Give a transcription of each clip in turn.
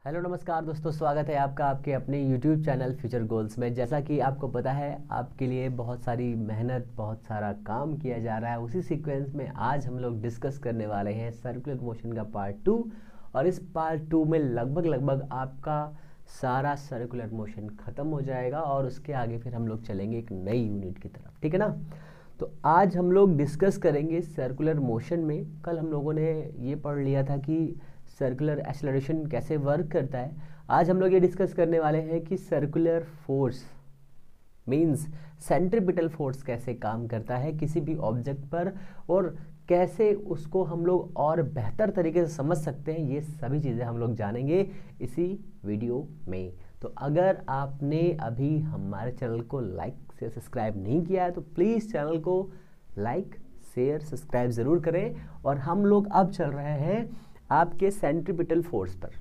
Hello नमस्कार दोस्तों, स्वागत है आपका आपके अपने YouTube चैनल फ्यूचर गोल्स में। जैसा कि आपको पता है, आपके लिए बहुत सारी मेहनत, बहुत सारा काम किया जा रहा है। उसी सीक्वेंस में आज हम लोग डिस्कस करने वाले हैं सर्कुलर मोशन का पार्ट 2। और इस पार्ट 2 में लगभग आपका सारा सर्कुलर मोशन ख़त्म हो जाएगा और उसके आगे फिर हम लोग चलेंगे एक नई यूनिट की तरफ, ठीक है ना। तो आज हम लोग डिस्कस करेंगे सर्कुलर मोशन में। कल हम लोगों ने ये पढ़ लिया था कि सर्कुलर एक्सेलरेशन कैसे वर्क करता है। आज हम लोग ये डिस्कस करने वाले हैं कि circular force means centripetal force कैसे काम करता है किसी भी ऑब्जेक्ट पर, और कैसे उसको हम लोग और बेहतर तरीके से समझ सकते हैं। ये सभी चीज़ें हम लोग जानेंगे इसी वीडियो में। तो अगर आपने अभी हमारे चैनल को लाइक से सब्सक्राइब नहीं किया है तो प्लीज़ चैनल को लाइक शेयर सब्सक्राइब ज़रूर करें। और हम लोग अब चल रहे हैं आपके सेंट्रीपिटल फोर्स पर।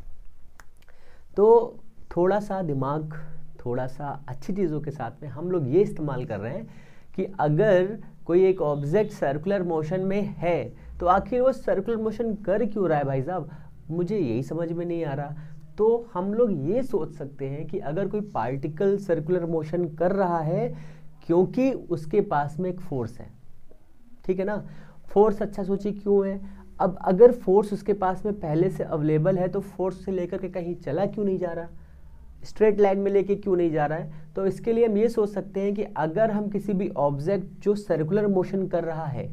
तो थोड़ा सा दिमाग, थोड़ा सा अच्छी चीज़ों के साथ में हम लोग ये इस्तेमाल कर रहे हैं कि अगर कोई एक ऑब्जेक्ट सर्कुलर मोशन में है तो आखिर वो सर्कुलर मोशन कर क्यों रहा है भाई साहब, मुझे यही समझ में नहीं आ रहा। तो हम लोग ये सोच सकते हैं कि अगर कोई पार्टिकल सर्कुलर मोशन कर रहा है क्योंकि उसके पास में एक फोर्स है, ठीक है ना। फोर्स, अच्छा सोचिए क्यों है। अब अगर फोर्स उसके पास में पहले से अवेलेबल है तो फोर्स से लेकर के कहीं चला क्यों नहीं जा रहा, स्ट्रेट लाइन में लेके क्यों नहीं जा रहा है। तो इसके लिए हम ये सोच सकते हैं कि अगर हम किसी भी ऑब्जेक्ट जो सर्कुलर मोशन कर रहा है,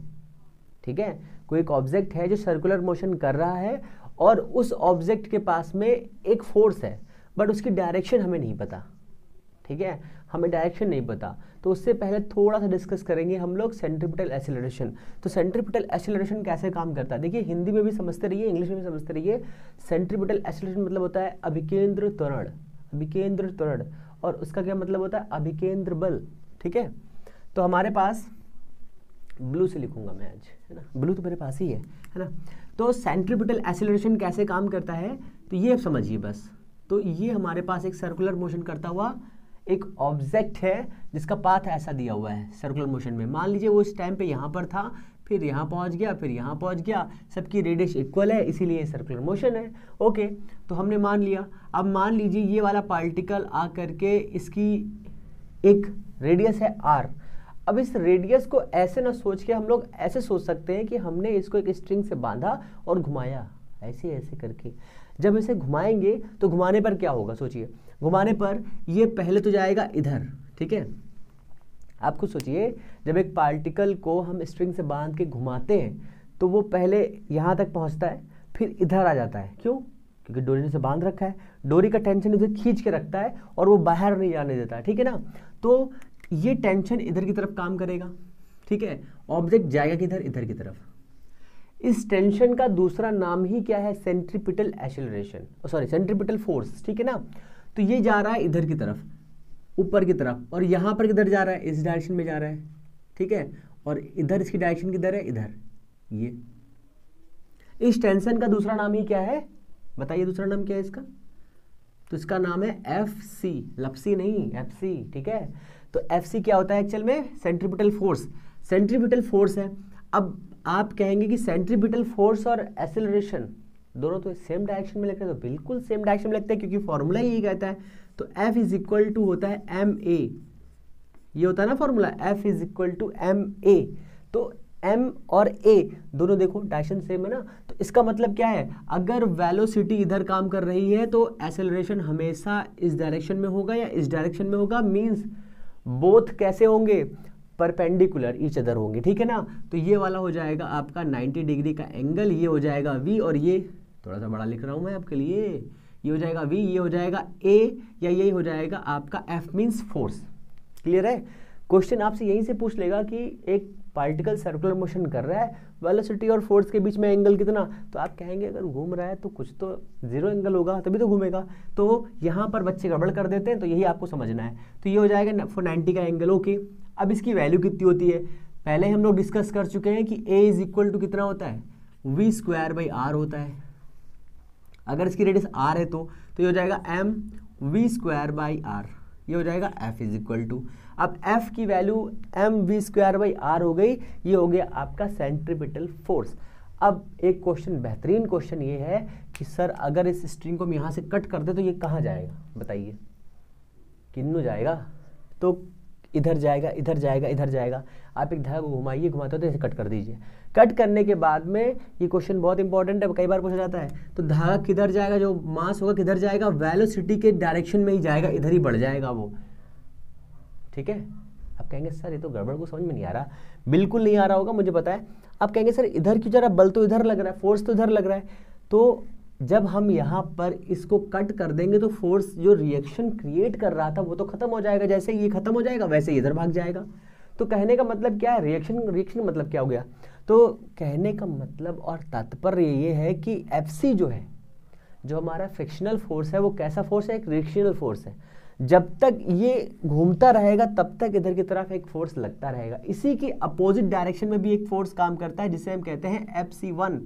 ठीक है, कोई एक ऑब्जेक्ट है जो सर्कुलर मोशन कर रहा है और उस ऑब्जेक्ट के पास में एक फोर्स है बट उसकी डायरेक्शन हमें नहीं पता, ठीक है, हमें डायरेक्शन नहीं पता। तो उससे पहले थोड़ा सा डिस्कस करेंगे हम लोग सेंट्रीपिटल एक्सेलरेशन। तो सेंट्रीपिटल एक्सेलरेशन कैसे काम करता है, देखिए हिंदी में भी समझते रहिए, इंग्लिश में भी समझते रहिए। सेंट्रीपिटल एक्सेलरेशन मतलब होता है अभिकेंद्र त्वरण, अभिकेंद्र त्वरण, और उसका क्या मतलब होता है, अभिकेंद्र बल, ठीक है। तो हमारे पास ब्लू से लिखूंगा मैं आज, है ना, ब्लू तो मेरे पास ही है ना। तो सेंट्रीपिटल एक्सेलरेशन कैसे काम करता है तो ये समझिए बस। तो ये हमारे पास एक सर्कुलर मोशन करता हुआ एक ऑब्जेक्ट है जिसका पाथ ऐसा दिया हुआ है सर्कुलर मोशन में। मान लीजिए वो इस टाइम पे यहाँ पर था, फिर यहाँ पहुँच गया, फिर यहाँ पहुँच गया, सबकी रेडियस इक्वल है इसीलिए सर्कुलर मोशन है। ओके, तो हमने मान लिया। अब मान लीजिए ये वाला पार्टिकल आ करके इसकी एक रेडियस है r। अब इस रेडियस को ऐसे ना सोच के हम लोग ऐसे सोच सकते हैं कि हमने इसको एक स्ट्रिंग से बांधा और घुमाया, ऐसे ऐसे करके। जब इसे घुमाएंगे तो घुमाने पर क्या होगा, सोचिए। घुमाने पर ये पहले तो जाएगा इधर, ठीक है। आप खुद सोचिए, जब एक पार्टिकल को हम स्ट्रिंग से बांध के घुमाते हैं तो वो पहले यहाँ तक पहुँचता है, फिर इधर आ जाता है। क्यों? क्योंकि डोरी ने से बांध रखा है, डोरी का टेंशन इधर खींच के रखता है और वो बाहर नहीं जाने देता है, ठीक है ना। तो ये टेंशन इधर की तरफ काम करेगा, ठीक है। ऑब्जेक्ट जाएगा किधर, इधर की तरफ। इस टेंशन का दूसरा नाम ही क्या है, centripetal acceleration, sorry centripetal force, ठीक है ना। तो ये जा रहा है इधर की तरफ, ऊपर की तरफ, और यहाँ पर किधर जा रहा है, इस डायरेक्शन में जा रहा है, ठीक है। और इधर इसकी डायरेक्शन किधर है, इधर। ये इस टेंशन का दूसरा नाम ही क्या है, बताइए दूसरा नाम क्या है इसका। तो इसका नाम है एफ सी, लपसी नहीं, एफ सी, ठीक है। तो एफ सी क्या होता है एक्चुअल में, सेंट्रीपिटल फोर्स, सेंट्रीपिटल फोर्स है। अब आप कहेंगे कि सेंट्रीपिटल फोर्स और एक्सेलरेशन दोनों तो सेम डायरेक्शन में लगते हैं, तो बिल्कुल सेम डायरेक्शन में लगते हैं क्योंकि फॉर्मूला यही कहता है। तो F इज इक्वल टू होता है एम ए, ये होता है ना formula, F is equal to M A. तो M और A दोनों देखो डायरेक्शन सेम है ना। तो इसका मतलब क्या है, अगर वेलोसिटी इधर काम कर रही है तो एक्सेलरेशन हमेशा इस डायरेक्शन में होगा या इस डायरेक्शन में होगा। मीन्स बोथ कैसे होंगे, परपेंडिकुलर ईच अदर होंगे, ठीक है ना। तो ये वाला हो जाएगा आपका 90 डिग्री का एंगल, ये हो जाएगा V, और ये थोड़ा सा बड़ा लिख रहा हूँ मैं आपके लिए, ये हो जाएगा V, ये हो जाएगा A, या यही हो जाएगा आपका F मीन्स फोर्स। क्लियर है। क्वेश्चन आपसे यहीं से पूछ लेगा कि एक पार्टिकल सर्कुलर मोशन कर रहा है, वेलोसिटी और फोर्स के बीच में एंगल कितना। तो आप कहेंगे अगर घूम रहा है तो कुछ तो जीरो एंगल होगा तभी तो घूमेगा। तो यहाँ पर बच्चे गड़बड़ कर देते हैं, तो यही आपको समझना है। तो ये हो जाएगा 90 का एंगल, ओके। अब इसकी वैल्यू कितनी होती है, पहले हम लोग डिस्कस कर चुके हैं कि A इज इक्वल टू कितना होता है, V स्क्वायर बाई R होता है। अगर इसकी रेडियस R है तो ये हो जाएगा m V square by R, ये हो जाएगा F इज इक्वल टू, अब F की value m V square by R हो गई, ये हो गया आपका सेंट्रीपिटल फोर्स। अब एक क्वेश्चन, बेहतरीन क्वेश्चन ये है कि सर अगर इस स्ट्रिंग को हम यहाँ से कट कर दे तो ये कहाँ जाएगा, बताइए, किन्नू जाएगा, तो इधर जाएगा, इधर जाएगा, इधर जाएगा। आप एक धागा को घुमाइए, घुमाते हो तो ऐसे कट कर दीजिए। कट करने के बाद में ये क्वेश्चन बहुत इंपॉर्टेंट है, कई बार पूछा जाता है, तो धागा किधर जाएगा, जो मास होगा किधर जाएगा, वेलोसिटी के डायरेक्शन में ही जाएगा, इधर ही बढ़ जाएगा वो, ठीक है। आप कहेंगे सर ये तो गड़बड़ को समझ में नहीं आ रहा, बिल्कुल नहीं आ रहा होगा, मुझे पता है। आप कहेंगे सर इधर क्यों जा रहा है, बल तो इधर लग रहा है, फोर्स तो इधर लग रहा है। तो जब हम यहाँ पर इसको कट कर देंगे तो फोर्स जो रिएक्शन क्रिएट कर रहा था वो तो खत्म हो जाएगा, जैसे ये खत्म हो जाएगा वैसे इधर भाग जाएगा। तो कहने का मतलब क्या है, रिएक्शन मतलब क्या हो गया, तो कहने का मतलब और तात्पर्य ये है कि Fc जो है, जो हमारा फ्रिक्शनल फोर्स है, वो कैसा फोर्स है, एक रिएक्शनल फोर्स है। जब तक ये घूमता रहेगा तब तक इधर की तरफ एक फोर्स लगता रहेगा। इसी की अपोजिट डायरेक्शन में भी एक फोर्स काम करता है जिसे हम कहते हैं Fc1।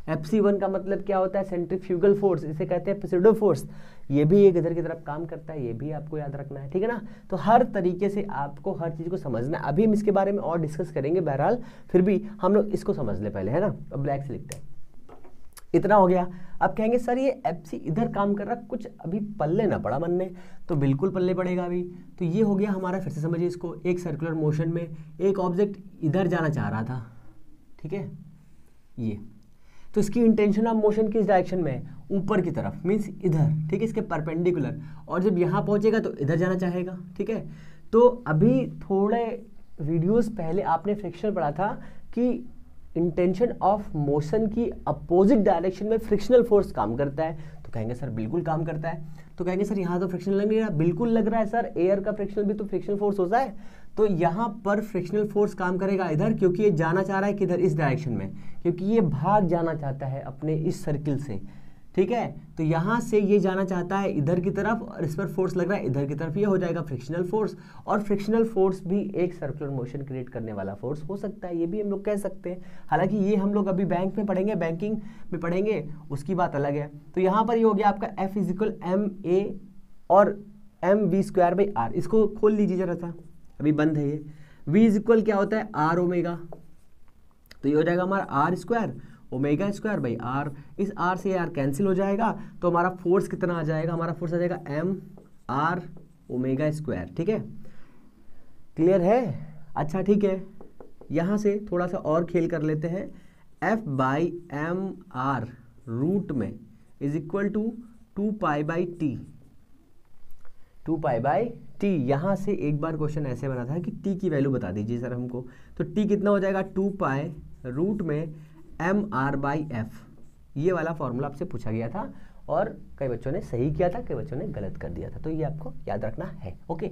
Fc1 का मतलब क्या होता है, सेंट्रीफ्यूगल फोर्स, इसे कहते हैं प्सिडो फोर्स। ये भी एक इधर की तरफ काम करता है, ये भी आपको याद रखना है, ठीक है ना। तो हर तरीके से आपको हर चीज़ को समझना है। अभी हम इसके बारे में और डिस्कस करेंगे, बहरहाल फिर भी हम लोग इसको समझ ले पहले, है ना। अब ब्लैक से लिखते हैं, इतना हो गया। अब कहेंगे सर ये Fc इधर काम कर रहा, कुछ अभी पल्ले ना पड़ा मन में, तो बिल्कुल पल्ले पड़ेगा अभी। तो ये हो गया हमारा, फिर से समझिए इसको, एक सर्कुलर मोशन में एक ऑब्जेक्ट इधर जाना चाह रहा था, ठीक है, ये तो इसकी इंटेंशन ऑफ मोशन किस डायरेक्शन में है, ऊपर की तरफ, मीन्स इधर, ठीक है, इसके परपेंडिकुलर। और जब यहाँ पहुँचेगा तो इधर जाना चाहेगा, ठीक है। तो अभी थोड़े वीडियोस पहले आपने फ्रिक्शन पढ़ा था कि इंटेंशन ऑफ मोशन की अपोजिट डायरेक्शन में फ्रिक्शनल फोर्स काम करता है। तो कहेंगे सर बिल्कुल काम करता है। तो कहेंगे सर यहाँ तो फ्रिक्शन लग नहीं रहा, बिल्कुल लग रहा है सर, एयर का फ्रिक्शन भी तो फ्रिक्शनल फोर्स होता है। तो यहाँ पर फ्रिक्शनल फोर्स काम करेगा इधर, क्योंकि ये जाना चाह रहा है किधर, इस डायरेक्शन में, क्योंकि ये भाग जाना चाहता है अपने इस सर्किल से, ठीक है। तो यहाँ से ये जाना चाहता है इधर की तरफ और इस पर फोर्स लग रहा है इधर की तरफ, ये हो जाएगा फ्रिक्शनल फोर्स। और फ्रिक्शनल फोर्स भी एक सर्कुलर मोशन क्रिएट करने वाला फोर्स हो सकता है, ये भी हम लोग कह सकते हैं। हालांकि ये हम लोग अभी बैंक में पढ़ेंगे, बैंकिंग में पढ़ेंगे, उसकी बात अलग है। तो यहाँ पर ये हो गया आपका F = ma और mv²/r। इसको खोल लीजिए जरा सा, अभी बंद है ये। v क्या होता है, r ओमेगा, तो ये हो जाएगा हमारा r² ω²/r। इस r से r कैंसिल हो जाएगा, तो हमारा फोर्स कितना आ जाएगा, हमारा फोर्स आ जाएगा mr ω², ठीक है, क्लियर है। अच्छा ठीक है, यहाँ से थोड़ा सा और खेल कर लेते हैं। F/mr रूट में = 2π/t, 2π/t। यहाँ से एक बार क्वेश्चन ऐसे बना था कि t की वैल्यू बता दीजिए सर हमको, तो t कितना हो जाएगा, 2π रूट में mr/f। ये वाला फॉर्मूला आपसे पूछा गया था और कई बच्चों ने सही किया था, कई बच्चों ने गलत कर दिया था, तो ये आपको याद रखना है। ओके,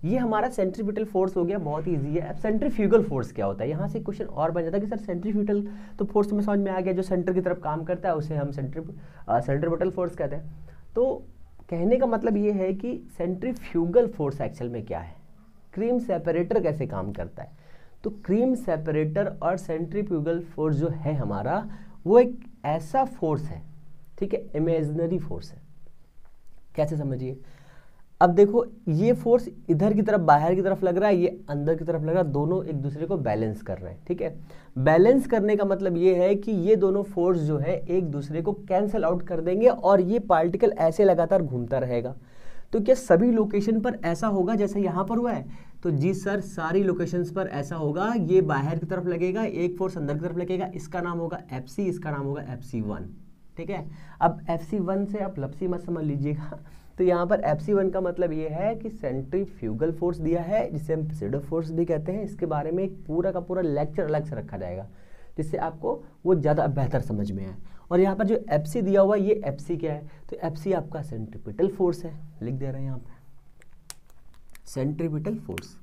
ये हमारा सेंट्रीपिटल फोर्स हो गया, बहुत ईजी है। अब सेंट्रीफ्यूगल फोर्स क्या होता है, यहाँ से क्वेश्चन और बन जाता है कि सर सेंट्रीफ्यूगल तो फोर्स में समझ में आ गया, जो सेंटर की तरफ काम करता है उसे हम सेंट्रीपिटल फोर्स कहते हैं। तो कहने का मतलब ये है कि सेंट्रीफ्यूगल फोर्स एक्चुअल में क्या है, क्रीम सेपरेटर कैसे काम करता है। तो क्रीम सेपरेटर और सेंट्रीफ्यूगल फोर्स जो है हमारा, वो एक ऐसा फोर्स है, ठीक है, इमेजिनरी फोर्स है। कैसे समझिए, अब देखो ये फोर्स इधर की तरफ बाहर की तरफ लग रहा है, ये अंदर की तरफ लग रहा है, दोनों एक दूसरे को बैलेंस कर रहे हैं, ठीक है। बैलेंस करने का मतलब ये है कि ये दोनों फोर्स जो है एक दूसरे को कैंसिल आउट कर देंगे और ये पार्टिकल ऐसे लगातार घूमता रहेगा। तो क्या सभी लोकेशन पर ऐसा होगा जैसे यहाँ पर हुआ है, तो जी सर सारी लोकेशंस पर ऐसा होगा। ये बाहर की तरफ लगेगा, एक फोर्स अंदर की तरफ लगेगा, इसका नाम होगा Fc, इसका नाम होगा Fc1, ठीक है। अब Fc1 से आप लपसी मत समझ लीजिएगा, तो यहाँ पर Fc1 का मतलब ये है कि सेंट्रीफ्यूगल फोर्स दिया है, जिसे हम प्सिडो फोर्स भी कहते हैं। इसके बारे में एक पूरा का पूरा लेक्चर अलग से रखा जाएगा, जिससे आपको वो ज़्यादा बेहतर समझ में आए। और यहाँ पर जो Fc दिया हुआ है, ये Fc क्या है, तो Fc आपका सेंट्रीपिटल फोर्स है, लिख दे रहे हैं यहाँ पे सेंट्रीपिटल फोर्स,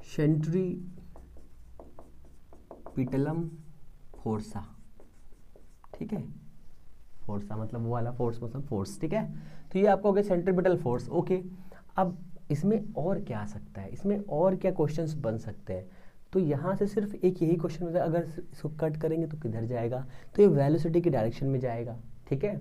सेंट्रीपिटलम फोर्सा, ठीक है। फोर्सा मतलब वो वाला फोर्स, मतलब फोर्स, ठीक है। तो ये आपको हो गया सेंट्रीपिटल फोर्स। ओके, अब इसमें और क्या आ सकता है, इसमें और क्या क्वेश्चंस बन सकते हैं। तो यहाँ से सिर्फ एक यही क्वेश्चन होता है, अगर इसको कट करेंगे तो किधर जाएगा, तो ये वेलोसिटी की डायरेक्शन में जाएगा, ठीक है।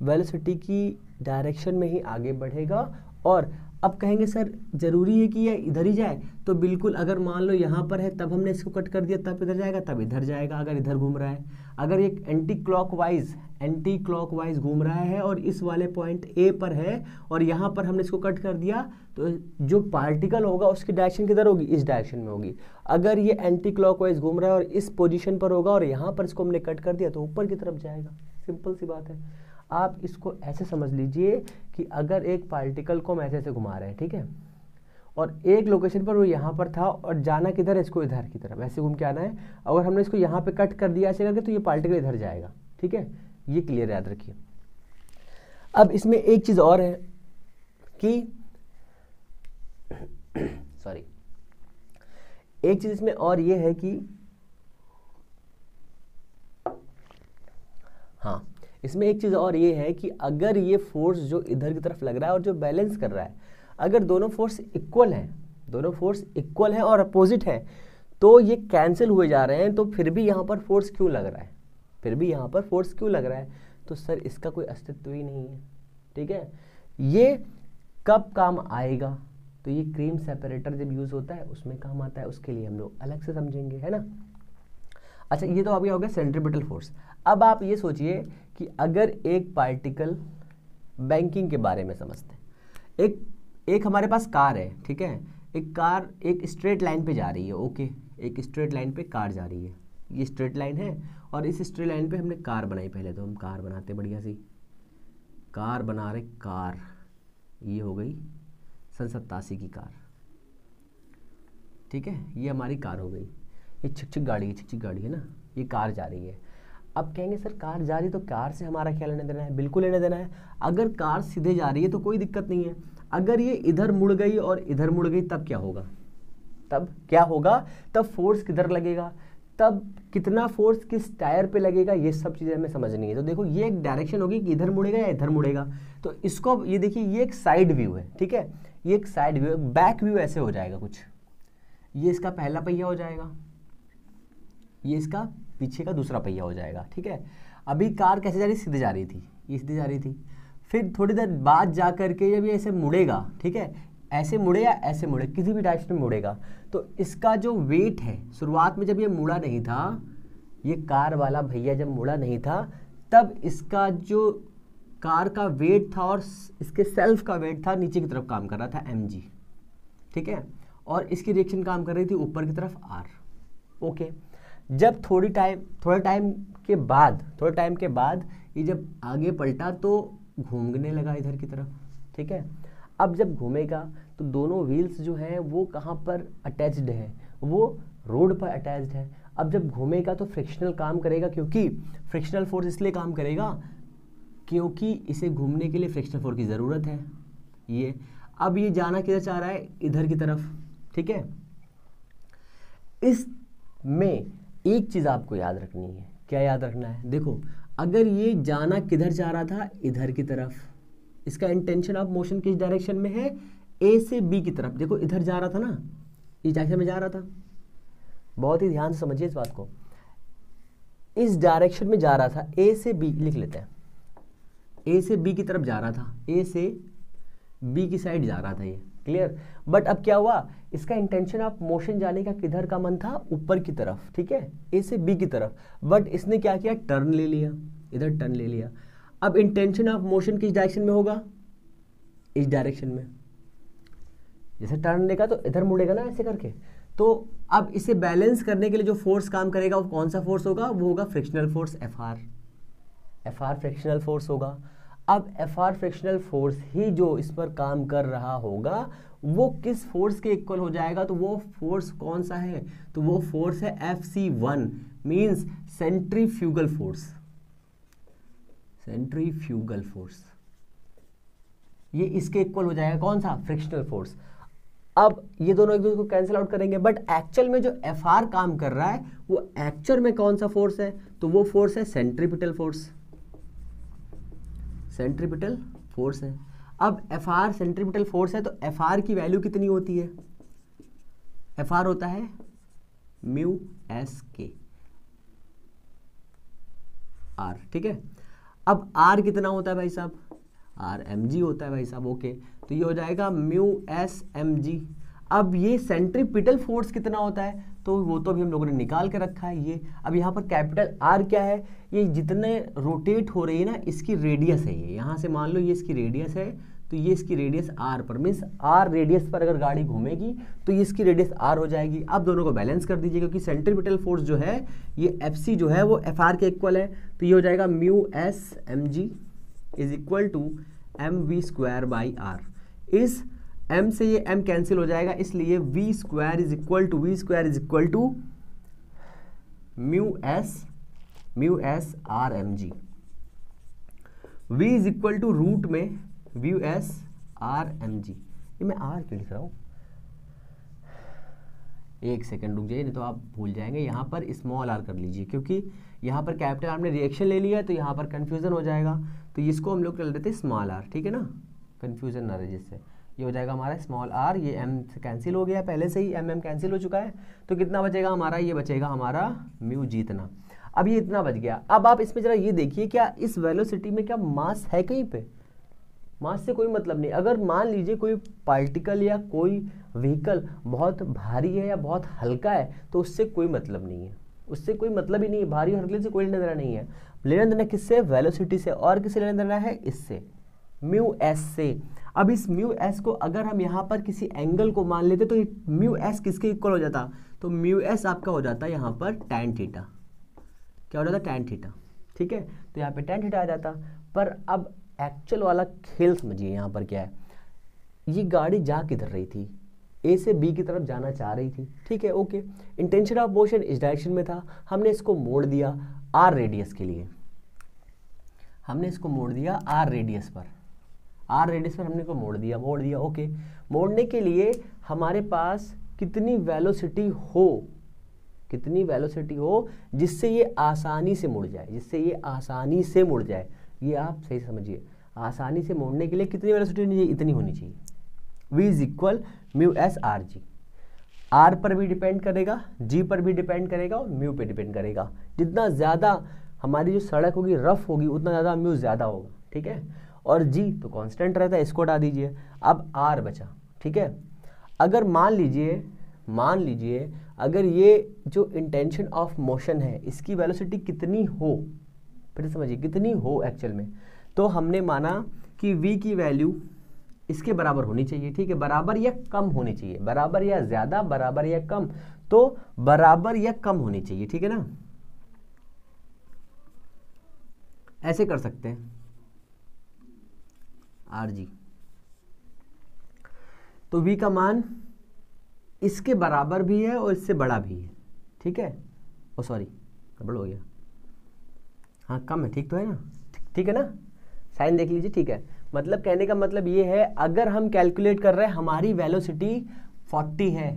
वेलोसिटी की डायरेक्शन में ही आगे बढ़ेगा और अब कहेंगे सर ज़रूरी है कि ये इधर ही जाए, तो बिल्कुल, अगर मान लो यहाँ पर है तब हमने इसको कट कर दिया, तब इधर जाएगा, तब इधर जाएगा अगर इधर घूम रहा है। अगर ये एंटी क्लॉकवाइज घूम रहा है और इस वाले पॉइंट ए पर है और यहाँ पर हमने इसको कट कर दिया, तो जो पार्टिकल होगा उसकी डायरेक्शन किधर होगी, इस डायरेक्शन में होगी। अगर ये एंटी क्लॉकवाइज घूम रहा है और इस पोजीशन पर होगा और यहाँ पर इसको हमने कट कर दिया, तो ऊपर की तरफ जाएगा। सिंपल सी बात है। आप इसको ऐसे समझ लीजिए कि अगर एक पार्टिकल को हम ऐसे ऐसे घुमा रहे हैं, ठीक है, और एक लोकेशन पर वो यहाँ पर था और जाना किधर है, इसको इधर की तरफ ऐसे घूम के आना है। अगर हमने इसको यहाँ पे कट कर दिया ऐसे करके, तो ये पार्टिकल इधर जाएगा। ठीक है, ये क्लियर याद रखिए। अब इसमें एक चीज़ और है कि सॉरी, एक चीज़ इसमें और ये है कि हाँ, इसमें एक चीज़ और ये है कि अगर ये फोर्स जो इधर की तरफ लग रहा है और जो बैलेंस कर रहा है, अगर दोनों फोर्स इक्वल हैं और अपोजिट हैं, तो ये कैंसिल हुए जा रहे हैं, तो फिर भी यहाँ पर फोर्स क्यों लग रहा है, तो सर इसका कोई अस्तित्व ही नहीं है। ठीक है, ये कब काम आएगा, तो ये क्रीम सेपरेटर जब यूज़ होता है उसमें काम आता है, उसके लिए हम लोग अलग से समझेंगे, है ना। अच्छा, ये तो अभी हो गया सेंट्रीपिटल फोर्स। अब आप ये सोचिए कि अगर एक पार्टिकल, बैंकिंग के बारे में समझते हैं, एक हमारे पास कार है, ठीक है, एक कार एक स्ट्रेट लाइन पे जा रही है, ओके, एक स्ट्रेट लाइन पे कार जा रही है, ये स्ट्रेट लाइन है और इस स्ट्रेट लाइन पे हमने कार बनाई। पहले तो हम कार बनाते बढ़िया सी, कार बना रहे, कार, ये हो गई सन 87 की कार। ठीक है, ये हमारी कार हो गई। ये छिक गाड़ी है ना, ये कार जा रही है। अब कहेंगे सर कार जा रही है तो कार से हमारा क्या लेना देना है, बिल्कुल लेना देना है। अगर कार सीधे जा रही है तो कोई दिक्कत नहीं है। अगर ये इधर मुड़ गई और इधर मुड़ गई, तब क्या होगा, तब फोर्स किधर लगेगा, तब कितना फोर्स किस टायर पे लगेगा, ये सब चीज़ें हमें समझनी है। तो देखो, ये एक डायरेक्शन होगी कि इधर मुड़ेगा या इधर मुड़ेगा। तो इसको ये देखिए, ये एक साइड व्यू है, ठीक है, ये एक साइड व्यू है। बैक व्यू ऐसे हो जाएगा कुछ, ये इसका पहला पहिया हो जाएगा, ये इसका पीछे का दूसरा पहिया हो जाएगा। ठीक है, अभी कार कैसे जा रही, सीधे जा रही थी, ये सीधे जा रही थी, फिर थोड़ी देर बाद जा करके जब ये ऐसे मुड़ेगा, ठीक है, ऐसे मुड़े या ऐसे मुड़े, किसी भी डायरेक्शन में मुड़ेगा, तो इसका जो वेट है, शुरुआत में जब ये मुड़ा नहीं था, ये कार वाला भैया जब मुड़ा नहीं था, तब इसका जो कार का वेट था और इसके सेल्फ का वेट था, नीचे की तरफ काम कर रहा था mg, ठीक है, और इसकी रिएक्शन काम कर रही थी ऊपर की तरफ r। ओके, जब थोड़े टाइम के बाद ये जब आगे पलटा तो घूमने लगा इधर की तरफ। ठीक है, अब जब घूमेगा तो दोनों व्हील्स जो हैं वो कहाँ पर अटैच्ड है, वो रोड पर अटैच्ड है। अब जब घूमेगा तो फ्रिक्शनल काम करेगा, क्योंकि फ्रिक्शनल फोर्स इसलिए काम करेगा क्योंकि इसे घूमने के लिए फ्रिक्शनल फोर्स की ज़रूरत है। ये अब ये जाना किधर चाह रहा है, इधर की तरफ। ठीक है, इसमें एक चीज़ आपको याद रखनी है। क्या याद रखना है, देखो, अगर ये जाना किधर जा रहा था, इधर की तरफ, इसका इंटेंशन ऑफ मोशन किस डायरेक्शन में है, ए से बी की तरफ। देखो इधर जा रहा था ना, इस डायरेक्शन में जा रहा था, बहुत ही ध्यान से समझिए इस बात को, इस डायरेक्शन में जा रहा था, ए से बी लिख लेते हैं, ए से बी की तरफ जा रहा था, ए से बी की साइड जा रहा था, ये क्लियर। बट अब क्या हुआ, इसका इंटेंशन ऑफ मोशन जाने का किधर का मन था, ऊपर की तरफ, ठीक है, ए से बी की तरफ। बट इसने क्या किया, टर्न ले लिया, इधर टर्न ले लिया। अब इंटेंशन ऑफ मोशन किस डायरेक्शन में होगा, इस डायरेक्शन में। जैसे टर्न लेगा तो इधर मुड़ेगा ना ऐसे करके। तो अब इसे बैलेंस करने के लिए जो फोर्स काम करेगा वो कौन सा फोर्स होगा, वो होगा frictional force F frictional force होगा। अब एफ फ्रिक्शनल फोर्स ही जो इस पर काम कर रहा होगा वो किस फोर्स के इक्वल हो जाएगा, तो वो फोर्स कौन सा है, तो वो फोर्स है FC1, मींस सेंट्रीफ्यूगल फोर्स। ये इसके इक्वल हो जाएगा, कौन सा, फ्रिक्शनल फोर्स। अब ये दोनों एक दूसरे को कैंसिल आउट करेंगे, बट एक्चुअल में जो FR काम कर रहा है वो एक्चुअल में कौन सा फोर्स है, तो वो फोर्स है सेंट्रीपिटल फोर्स है। अब FR सेंट्रीपिटल फोर्स है तो FR की वैल्यू कितनी होती है, FR होता है म्यू एस के आर। ठीक है, अब R कितना होता है भाई साहब, आर एम जी होता है भाई साहब। ओके, तो ये हो जाएगा म्यू एस एम जी। अब ये सेंट्रीपिटल फोर्स कितना होता है तो वो तो अभी हम लोगों ने निकाल के रखा है। ये अब यहाँ पर कैपिटल आर क्या है, ये जितने रोटेट हो रही है ना इसकी रेडियस है। ये यहाँ से मान लो ये इसकी रेडियस है, तो ये इसकी रेडियस आर पर, मीन्स आर रेडियस पर अगर गाड़ी घूमेगी तो ये इसकी रेडियस आर हो जाएगी। अब दोनों को बैलेंस कर दीजिए, क्योंकि सेंट्रीपिटल फोर्स जो है ये एफ सी जो है वो एफ आर के इक्वल है। तो ये हो जाएगा mu S M G is equal to M V square by R. इस m से ये m कैंसिल हो जाएगा, इसलिए v square is equal to mu S r m g. v is equal to root में mu S r m g. ये मैं r क्यों लिख रहा हूँ, एक सेकंड रुक जाइए, नहीं तो आप भूल जाएंगे। यहाँ पर स्मॉल r कर लीजिए, क्योंकि यहाँ पर कैपिटल आर ने रिएक्शन ले लिया है तो यहाँ पर कन्फ्यूजन हो जाएगा। तो इसको हम लोग कर देते हैं स्मॉल r, ठीक है ना, कन्फ्यूजन ना रहे जिससे। ये हो जाएगा हमारा स्मॉल r, ये m से कैंसिल हो गया, पहले से ही m कैंसिल हो चुका है। तो कितना बचेगा हमारा, ये बचेगा हमारा म्यू जी इतना। अब ये इतना बच गया। अब आप इसमें जरा ये देखिए, क्या इस वेलोसिटी में क्या मास है कहीं पे? मास से कोई मतलब नहीं। अगर मान लीजिए कोई पार्टिकल या कोई व्हीकल बहुत भारी है या बहुत हल्का है तो उससे कोई मतलब नहीं है, उससे कोई मतलब ही नहीं है। भारी और हल्के से कोई लेना देना नहीं है। लेना देना किससे? वेलोसिटी से। और किससे लेना देना है? इससे, म्यू एस से। अब इस म्यू एस को अगर हम यहाँ पर किसी एंगल को मान लेते तो म्यू एस किसके इक्वल हो जाता? तो म्यू एस आपका हो जाता है यहाँ पर टैन थीटा। क्या हो जाता? टैन थीटा, ठीक है। तो यहाँ पे टैन थीटा आ जाता। पर अब एक्चुअल वाला खेल समझिए, यहाँ पर क्या है, ये गाड़ी जा किधर रही थी? ए से बी की तरफ जाना चाह रही थी, ठीक है, ओके। इंटेंशन ऑफ मोशन इस डायरेक्शन में था, हमने इसको मोड़ दिया आर रेडियस के लिए, हमने इसको मोड़ दिया आर रेडियस पर, आर रेडियस पर हमने को मोड़ दिया ओके। मोड़ने के लिए हमारे पास कितनी वेलोसिटी हो जिससे ये आसानी से मुड़ जाए, ये आप सही समझिए। आसानी से मोड़ने के लिए कितनी वेलोसिटी होनी चाहिए? इतनी होनी चाहिए। v is equal mu S R G. R पर भी डिपेंड करेगा, जी पर भी डिपेंड करेगा और म्यू पे डिपेंड करेगा। जितना ज़्यादा हमारी जो सड़क होगी रफ होगी उतना ज़्यादा म्यू ज़्यादा होगा, ठीक है। और जी तो कांस्टेंट रहता है, इसको हटा दीजिए। अब आर बचा, ठीक है। अगर मान लीजिए अगर ये जो इंटेंशन ऑफ मोशन है इसकी वेलोसिटी कितनी हो, फिर समझिए कितनी हो एक्चुअल में, तो हमने माना कि v की वैल्यू इसके बराबर होनी चाहिए, ठीक है, बराबर या कम होनी चाहिए, बराबर या ज़्यादा, बराबर या कम, तो बराबर या कम होनी चाहिए, ठीक है ना। ऐसे कर सकते हैं आर जी। तो v का मान इसके बराबर भी है और इससे बड़ा भी है, ठीक है। ओ सॉरी, गड़बड़ हो गया, हाँ कम है, ठीक तो है ना, ठीक है ना, साइन देख लीजिए, ठीक है। मतलब कहने का मतलब ये है, अगर हम कैलकुलेट कर रहे हैं हमारी वेलोसिटी 40 है,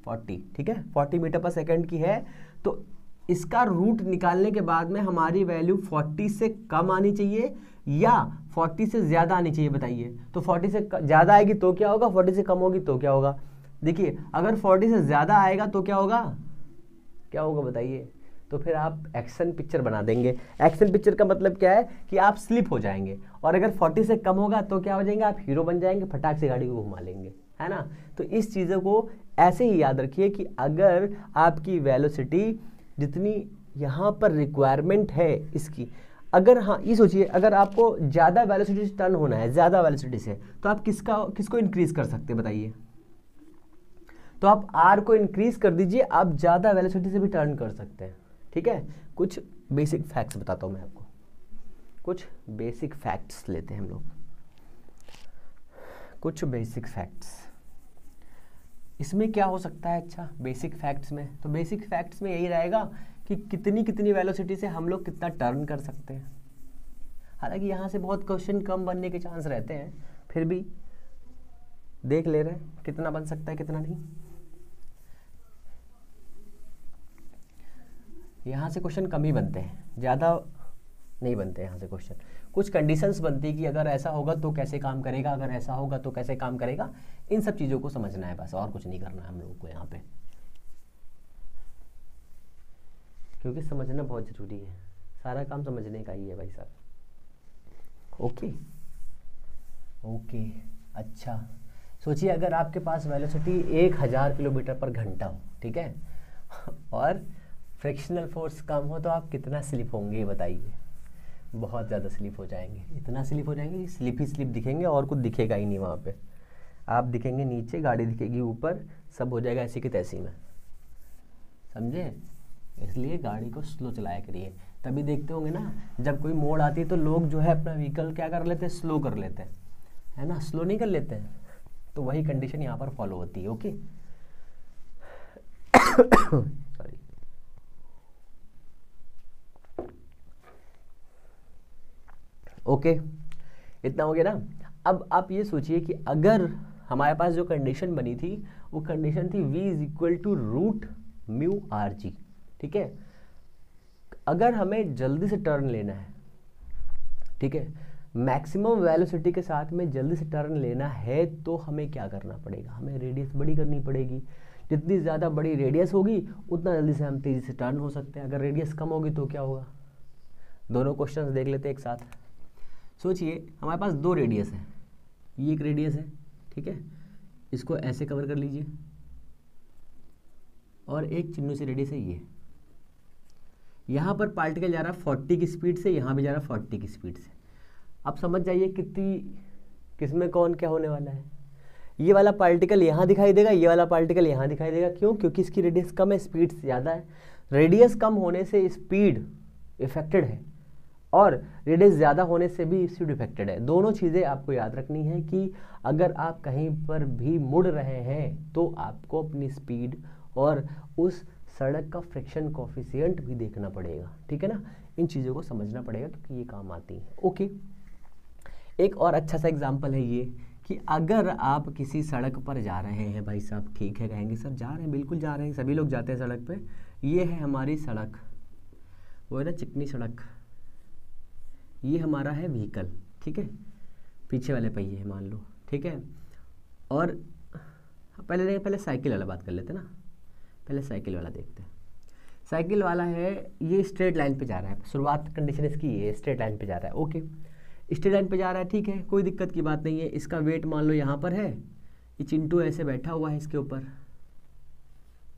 40, ठीक है, 40 मीटर पर सेकंड की है, तो इसका रूट निकालने के बाद में हमारी वैल्यू 40 से कम आनी चाहिए या 40 से ज़्यादा आनी चाहिए, बताइए। तो 40 से ज़्यादा आएगी तो क्या होगा, 40 से कम होगी तो क्या होगा। देखिए अगर 40 से ज़्यादा आएगा तो क्या होगा बताइए। तो फिर आप एक्शन पिक्चर बना देंगे। एक्शन पिक्चर का मतलब क्या है कि आप स्लिप हो जाएंगे, और अगर 40 से कम होगा तो क्या हो जाएंगे, आप हीरो बन जाएंगे, फटाक से गाड़ी को घुमा लेंगे, है ना। तो इस चीज़ों को ऐसे ही याद रखिए कि अगर आपकी वेलोसिटी जितनी यहाँ पर रिक्वायरमेंट है इसकी, अगर हाँ ये सोचिए, अगर आपको ज़्यादा वेलोसिटी से टर्न होना है, ज़्यादा वेलोसिटी से, तो आप किसको इंक्रीज़ कर सकते हैं बताइए। तो आप आर को इंक्रीज़ कर दीजिए, आप ज़्यादा वेलोसिटी से भी टर्न कर सकते हैं, ठीक है। कुछ बेसिक फैक्ट्स बताता हूँ मैं आपको, कुछ बेसिक फैक्ट्स लेते हैं हम लोग, कुछ बेसिक फैक्ट्स। इसमें क्या हो सकता है, अच्छा बेसिक फैक्ट्स में, तो बेसिक फैक्ट्स में यही रहेगा कि कितनी वेलोसिटी से हम लोग कितना टर्न कर सकते हैं। हालांकि यहाँ से बहुत क्वेश्चन कम बनने के चांस रहते हैं, फिर भी देख ले रहे हैं कितना बन सकता है कितना नहीं। यहाँ से क्वेश्चन कम ही बनते हैं, ज़्यादा नहीं बनते यहाँ से क्वेश्चन। कुछ कंडीशंस बनती है कि अगर ऐसा होगा तो कैसे काम करेगा, अगर ऐसा होगा तो कैसे काम करेगा, इन सब चीज़ों को समझना है बस, और कुछ नहीं करना है हम लोगों को यहाँ पे, क्योंकि समझना बहुत ज़रूरी है, सारा काम समझने का ही है भाई साहब। ओके ओके, अच्छा सोचिए अगर आपके पास वेलोसिटी 1000 किलोमीटर पर घंटा हो, ठीक है, और फ्रिक्शनल फोर्स कम हो तो आप कितना स्लिप होंगे ये बताइए। बहुत ज़्यादा स्लिप हो जाएंगे, इतना स्लिप हो जाएंगे कि स्लिप ही स्लिप दिखेंगे और कुछ दिखेगा ही नहीं वहाँ पे। आप दिखेंगे नीचे, गाड़ी दिखेगी ऊपर, सब हो जाएगा ऐसी की तैसी में, समझे। इसलिए गाड़ी को स्लो चलाया करिए। तभी देखते होंगे ना जब कोई मोड़ आती है तो लोग जो है अपना व्हीकल क्या कर लेते हैं, स्लो कर लेते हैं, है ना, स्लो नहीं कर लेते हैं। तो वही कंडीशन यहाँ पर फॉलो होती है। Okay sorry. ओके इतना हो गया ना। अब आप ये सोचिए कि अगर हमारे पास जो कंडीशन बनी थी वो कंडीशन थी v is equal to root mu R जी, ठीक है। अगर हमें जल्दी से टर्न लेना है, ठीक है, मैक्सिमम वेलोसिटी के साथ में जल्दी से टर्न लेना है तो हमें क्या करना पड़ेगा, हमें रेडियस बड़ी करनी पड़ेगी। जितनी ज़्यादा बड़ी रेडियस होगी उतना जल्दी से हम तेज़ी से टर्न हो सकते हैं। अगर रेडियस कम होगी तो क्या होगा, दोनों क्वेश्चंस देख लेते हैं एक साथ। सोचिए हमारे पास दो रेडियस है, ये एक रेडियस है, ठीक है, इसको ऐसे कवर कर लीजिए, और एक चिन्ह से रेडियस है ये। यहाँ पर पार्टिकल जा रहा है 40 की स्पीड से, यहाँ भी जा रहा है 40 की स्पीड से। अब समझ जाइए किसमें कौन क्या होने वाला है। ये वाला पार्टिकल यहाँ दिखाई देगा, ये वाला पार्टिकल यहाँ दिखाई देगा। क्यों? क्योंकि इसकी रेडियस कम है, स्पीड ज़्यादा है। रेडियस कम होने से स्पीड इफेक्टेड है और रेडियस ज़्यादा होने से भी स्पीड इफेक्टेड है। दोनों चीज़ें आपको याद रखनी है कि अगर आप कहीं पर भी मुड़ रहे हैं तो आपको अपनी स्पीड और उस सड़क का फ्रिक्शन कोफिशिएंट भी देखना पड़ेगा, ठीक है ना। इन चीज़ों को समझना पड़ेगा क्योंकि ये काम आती हैं। ओके, एक और अच्छा सा एग्जांपल है ये कि अगर आप किसी सड़क पर जा रहे हैं, भाई साहब ठीक है, कहेंगे सर जा रहे हैं, बिल्कुल जा रहे हैं, सभी लोग जाते हैं सड़क पे। ये है हमारी सड़क, वो है ना चिकनी सड़क। ये हमारा है व्हीकल, ठीक है, पीछे वाले पहिए मान लो, ठीक है। और पहले साइकिल वाला बात कर लेते हैं ना, पहले साइकिल वाला देखते हैं। साइकिल वाला है, ये स्ट्रेट लाइन पे जा रहा है, शुरुआत कंडीशन इसकी ये स्ट्रेट लाइन पे जा रहा है। ओके, स्ट्रेट लाइन पे जा रहा है, ठीक है, कोई दिक्कत की बात नहीं है। इसका वेट मान लो यहाँ पर है, ये चिंटू ऐसे बैठा हुआ है इसके ऊपर,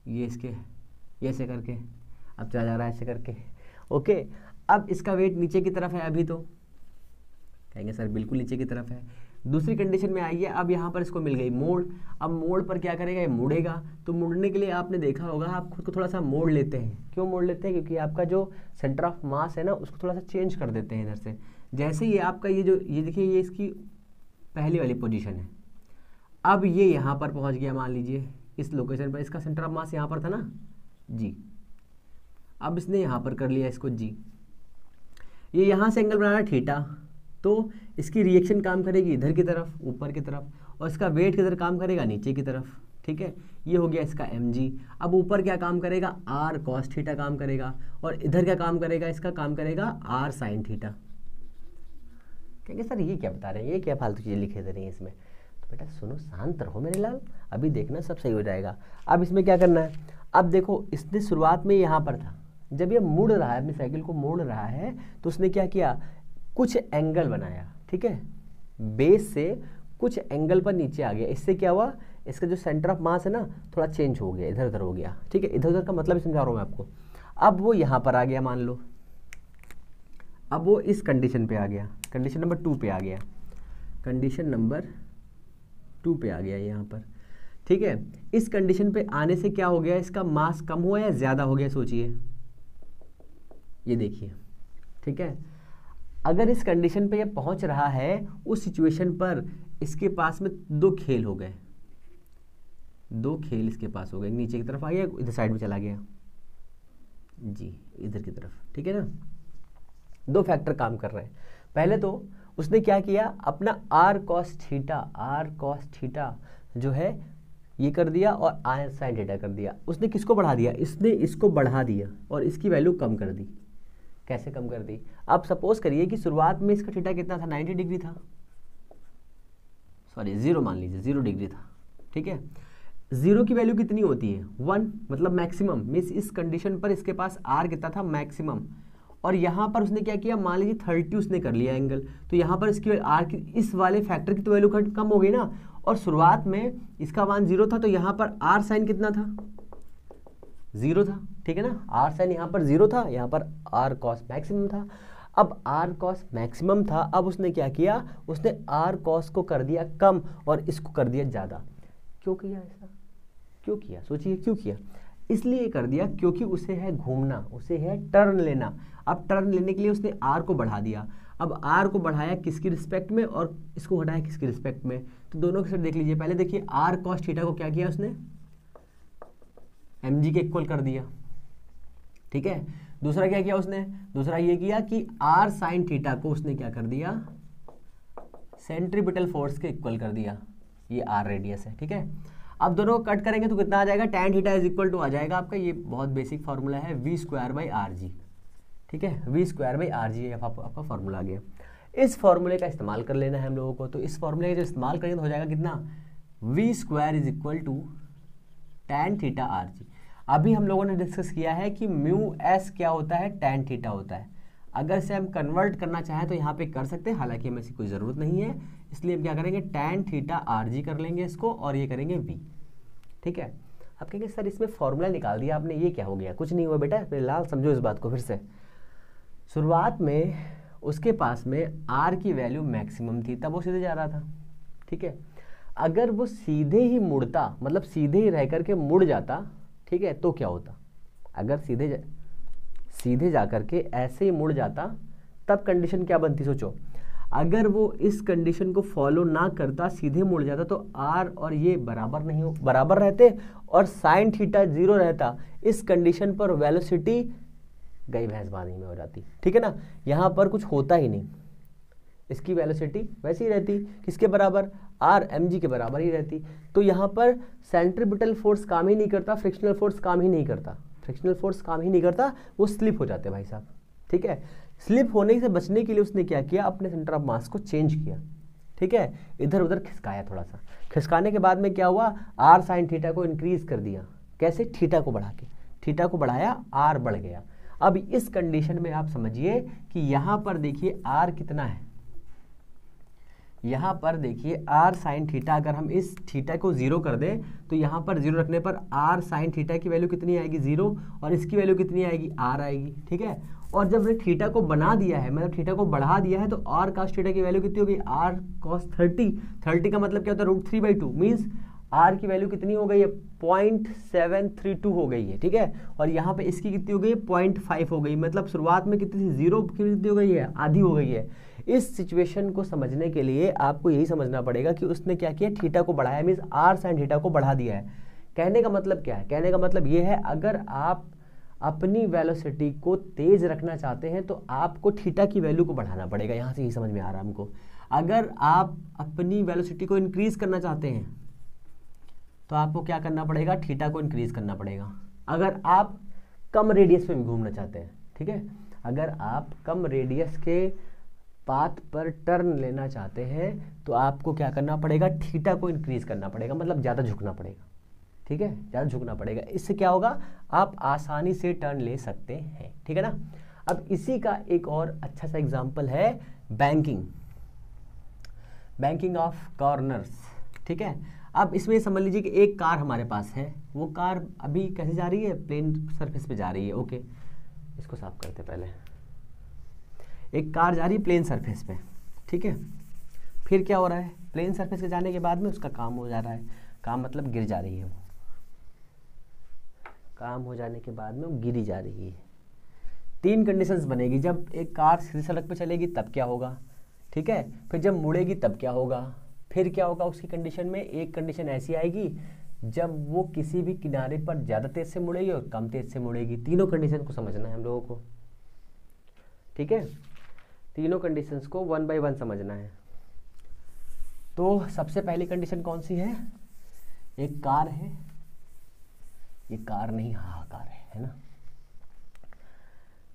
ये इसके ये ऐसे करके अब चला जा रहा है ऐसे करके। ओके, अब इसका वेट नीचे की तरफ है, अभी तो कहेंगे सर बिल्कुल नीचे की तरफ है। दूसरी कंडीशन में आइए, अब यहाँ पर इसको मिल गई मोड़। अब मोड़ पर क्या करेगा, ये मुड़ेगा। तो मुड़ने के लिए आपने देखा होगा आप खुद को थोड़ा सा मोड़ लेते हैं। क्यों मोड़ लेते हैं? क्योंकि आपका जो सेंटर ऑफ मास है ना उसको थोड़ा सा चेंज कर देते हैं इधर से। जैसे ही आपका ये देखिए, ये इसकी पहली वाली पोजीशन है। अब ये यहाँ पर पहुँच गया, मान लीजिए इस लोकेशन पर, इसका सेंटर ऑफ मास यहाँ पर था ना जी। अब इसने यहाँ पर कर लिया इसको जी। ये यहाँ से एंगल बना रहा है थीटा, तो इसकी रिएक्शन काम करेगी इधर की तरफ, ऊपर की तरफ, और इसका वेट किधर काम करेगा, नीचे की तरफ, ठीक है। ये हो गया इसका mg। अब ऊपर क्या काम करेगा, r cos थीटा काम करेगा, और इधर क्या काम करेगा, इसका काम करेगा r sin थीटा। कहेंगे सर ये क्या बता रहे हैं, ये क्या फालतू चीज़ें लिखे दे रही हैं इसमें। तो बेटा सुनो, शांत रहो मेरे लाल, अभी देखना सब सही हो जाएगा। अब इसमें क्या करना है, अब देखो इसने शुरुआत में यहाँ पर था, जब ये मुड़ रहा है, अपनी साइकिल को मोड़ रहा है, तो उसने क्या किया, कुछ एंगल बनाया, ठीक है, बेस से कुछ एंगल पर नीचे आ गया। इससे क्या हुआ, इसका जो सेंटर ऑफ मास है ना थोड़ा चेंज हो गया, इधर उधर हो गया, ठीक है। इधर उधर का मतलब समझा रहा हूँ मैं आपको। अब वो यहाँ पर आ गया मान लो, अब वो इस कंडीशन पे आ गया, कंडीशन नंबर 2 पे आ गया, कंडीशन नंबर 2 पे आ गया यहाँ पर, ठीक है। इस कंडीशन पे आने से क्या हो गया, इसका मास कम हुआ या ज़्यादा हो गया, सोचिए, ये देखिए, ठीक है। अगर इस कंडीशन पे ये पहुंच रहा है, उस सिचुएशन पर इसके पास में दो खेल हो गए, दो खेल इसके पास हो गए। नीचे की तरफ आ गया, इधर साइड में चला गया जी, इधर की तरफ, ठीक है ना। दो फैक्टर काम कर रहे हैं। पहले तो उसने क्या किया, अपना r cos थीटा जो है ये कर दिया और r sin थीटा कर दिया। उसने किसको बढ़ा दिया, इसने इसको बढ़ा दिया और इसकी वैल्यू कम कर दी। कैसे कम कर दी, आप सपोज करिए कि शुरुआत में इसका थीटा कितना था, 90 डिग्री था, सॉरी 0 मान लीजिए, 0 डिग्री था, ठीक है। 0 की वैल्यू कितनी होती है, 1, मतलब मैक्सिमम। मीन्स इस कंडीशन पर इसके पास r कितना था, मैक्सिमम, और यहाँ पर उसने क्या किया, मान लीजिए 30 उसने कर लिया एंगल, तो यहाँ पर इसकी आर की इस वाले फैक्टर की तो वैल्यू कम हो गई ना, और शुरुआत में इसका मान 0 था, तो यहाँ पर आर साइन कितना था, 0 था, ठीक है ना। आर साइन यहाँ पर 0 था, यहाँ पर आर कॉस मैक्सिमम था। अब आर कॉस मैक्सिमम था, अब उसने क्या किया, उसने आर कॉस को कर दिया कम और इसको कर दिया ज़्यादा। क्यों किया ऐसा, क्यों किया, सोचिए क्यों किया। इसलिए कर दिया क्योंकि उसे है घूमना, उसे है टर्न लेना। अब टर्न लेने के लिए उसने आर को बढ़ा दिया। अब आर को बढ़ाया किसकी रिस्पेक्ट में और इसको घटाया किसकी रिस्पेक्ट में, तो दोनों के साथ देख लीजिए। पहले देखिए आर कॉस थीटा को क्या किया उसने, mg के इक्वल कर दिया, ठीक है। दूसरा क्या किया उसने, दूसरा ये किया कि आर साइन थीटा को उसने क्या कर दिया, सेंट्रीपिटल फोर्स के इक्वल कर दिया। ये आर रेडियस है, ठीक है। अब दोनों को कट करेंगे तो कितना आ जाएगा, tan theta is equal to आ जाएगा आपका, ये बहुत बेसिक फार्मूला है, v square by R G, ठीक है। V square by are g आपका फार्मूला आ गया। इस फार्मूले का इस्तेमाल कर लेना है हम लोगों को, तो इस फार्मूले का जब इस्तेमाल करेंगे तो हो जाएगा कितना, V square is equal to tan theta R G. अभी हम लोगों ने डिस्कस किया है कि म्यू एस क्या होता है, tan थीटा होता है। अगर इसे हम कन्वर्ट करना चाहें तो यहाँ पे कर सकते हैं, हालांकि हमें इसकी कोई ज़रूरत नहीं है, इसलिए हम क्या करेंगे, tan थीटा आर जी कर लेंगे इसको, और ये करेंगे v, ठीक है। अब कहेंगे सर इसमें फॉर्मूला निकाल दिया आपने, ये क्या हो गया, कुछ नहीं हुआ बेटा, फिलहाल समझो इस बात को फिर से। शुरुआत में उसके पास में r की वैल्यू मैक्सिमम थी, तब वो सीधे जा रहा था, ठीक है। अगर वो सीधे ही मुड़ता, मतलब सीधे ही रह करके मुड़ जाता, ठीक है, तो क्या होता, अगर सीधे जा करके ऐसे ही मुड़ जाता, तब कंडीशन क्या बनती, सोचो। अगर वो इस कंडीशन को फॉलो ना करता, सीधे मुड़ जाता, तो आर और ये बराबर रहते और साइन थीटा 0 रहता। इस कंडीशन पर वेलोसिटी गई भैंस पानी में हो जाती, ठीक है ना। यहाँ पर कुछ होता ही नहीं, इसकी वेलोसिटी वैसी ही रहती, किसके बराबर, आर एम जी के बराबर ही रहती। तो यहाँ पर सेंट्रीपिटल फोर्स काम ही नहीं करता, फ्रिक्शनल फोर्स काम ही नहीं करता, फ्रिक्शनल फोर्स काम ही नहीं करता, वो स्लिप हो जाते भाई साहब, ठीक है। स्लिप होने से बचने के लिए उसने क्या किया, अपने सेंटर ऑफ मास को चेंज किया, ठीक है, इधर उधर खिसकाया थोड़ा सा। खिसकाने के बाद में क्या हुआ, आर साइन थीटा को इंक्रीज कर दिया, कैसे, थीटा को बढ़ा के, थीटा को बढ़ाया, आर बढ़ गया। अब इस कंडीशन में आप समझिए कि यहाँ पर देखिए आर कितना है, यहाँ पर देखिए आर साइन थीटा, अगर हम इस थीटा को 0 कर दें तो यहाँ पर 0 रखने पर आर साइन थीटा की वैल्यू कितनी आएगी, 0, और इसकी वैल्यू कितनी आएगी, आर आएगी, ठीक है। और जब हमने थीटा को बना दिया है, मतलब थीटा को बढ़ा दिया है, तो आर कॉस थीटा की वैल्यू कितनी होगी, आर कॉस 30 का मतलब क्या होता है, √3/2, मीन्स आर की वैल्यू कितनी हो गई है, 0.732 हो गई है, ठीक है। और यहाँ पे इसकी कितनी हो गई है, 0.5 हो गई, मतलब शुरुआत में कितनी थी, 0 की कितनी हो गई है, आधी हो गई है। इस सिचुएशन को समझने के लिए आपको यही समझना पड़ेगा कि उसने क्या किया, थीटा को बढ़ाया, मीन्स आर साइन थीटा को बढ़ा दिया है। कहने का मतलब क्या है, कहने का मतलब ये है, अगर आप अपनी वेलोसिटी को तेज रखना चाहते हैं तो आपको थीटा की वैल्यू को बढ़ाना पड़ेगा। यहाँ से यही समझ में आ रहा है हमको। अगर आप अपनी वेलोसिटी को इंक्रीज करना चाहते हैं तो आपको क्या करना पड़ेगा, थीटा को इंक्रीज करना पड़ेगा। अगर आप कम रेडियस पे भी घूमना चाहते हैं, ठीक है, अगर आप कम रेडियस के पाथ पर टर्न लेना चाहते हैं तो आपको क्या करना पड़ेगा, थीटा को इंक्रीज करना पड़ेगा, मतलब ज़्यादा झुकना पड़ेगा, ठीक है, ज़्यादा झुकना पड़ेगा। इससे क्या होगा, आप आसानी से टर्न ले सकते हैं, ठीक है ना। अब इसी का एक और अच्छा सा एग्जांपल है बैंकिंग ऑफ कॉर्नर्स, ठीक है। अब इसमें समझ लीजिए कि एक कार हमारे पास है, वो कार अभी कैसे जा रही है, प्लेन सरफेस पे जा रही है, ओके, इसको साफ करते पहले। एक कार जा रही है प्लेन सरफेस पे, ठीक है। फिर क्या हो रहा है, प्लेन सरफेस के जाने के बाद में उसका काम हो जा रहा है, काम मतलब गिर जा रही है वो, काम हो जाने के बाद में वो गिरी जा रही है। 3 कंडीशंस बनेगी, जब एक कार सीधी सड़क पे चलेगी तब क्या होगा, ठीक है, फिर जब मुड़ेगी तब क्या होगा, फिर क्या होगा उसकी कंडीशन में, एक कंडीशन ऐसी आएगी जब वो किसी भी किनारे पर ज़्यादा तेज से मुड़ेगी और कम तेज से मुड़ेगी। तीनों कंडीशन को समझना है हम लोगों को, ठीक है, तीनों कंडीशंस को 1 by 1 समझना है। तो सबसे पहली कंडीशन कौन सी है, एक कार है, ये कार नहीं हाहाकार है ना।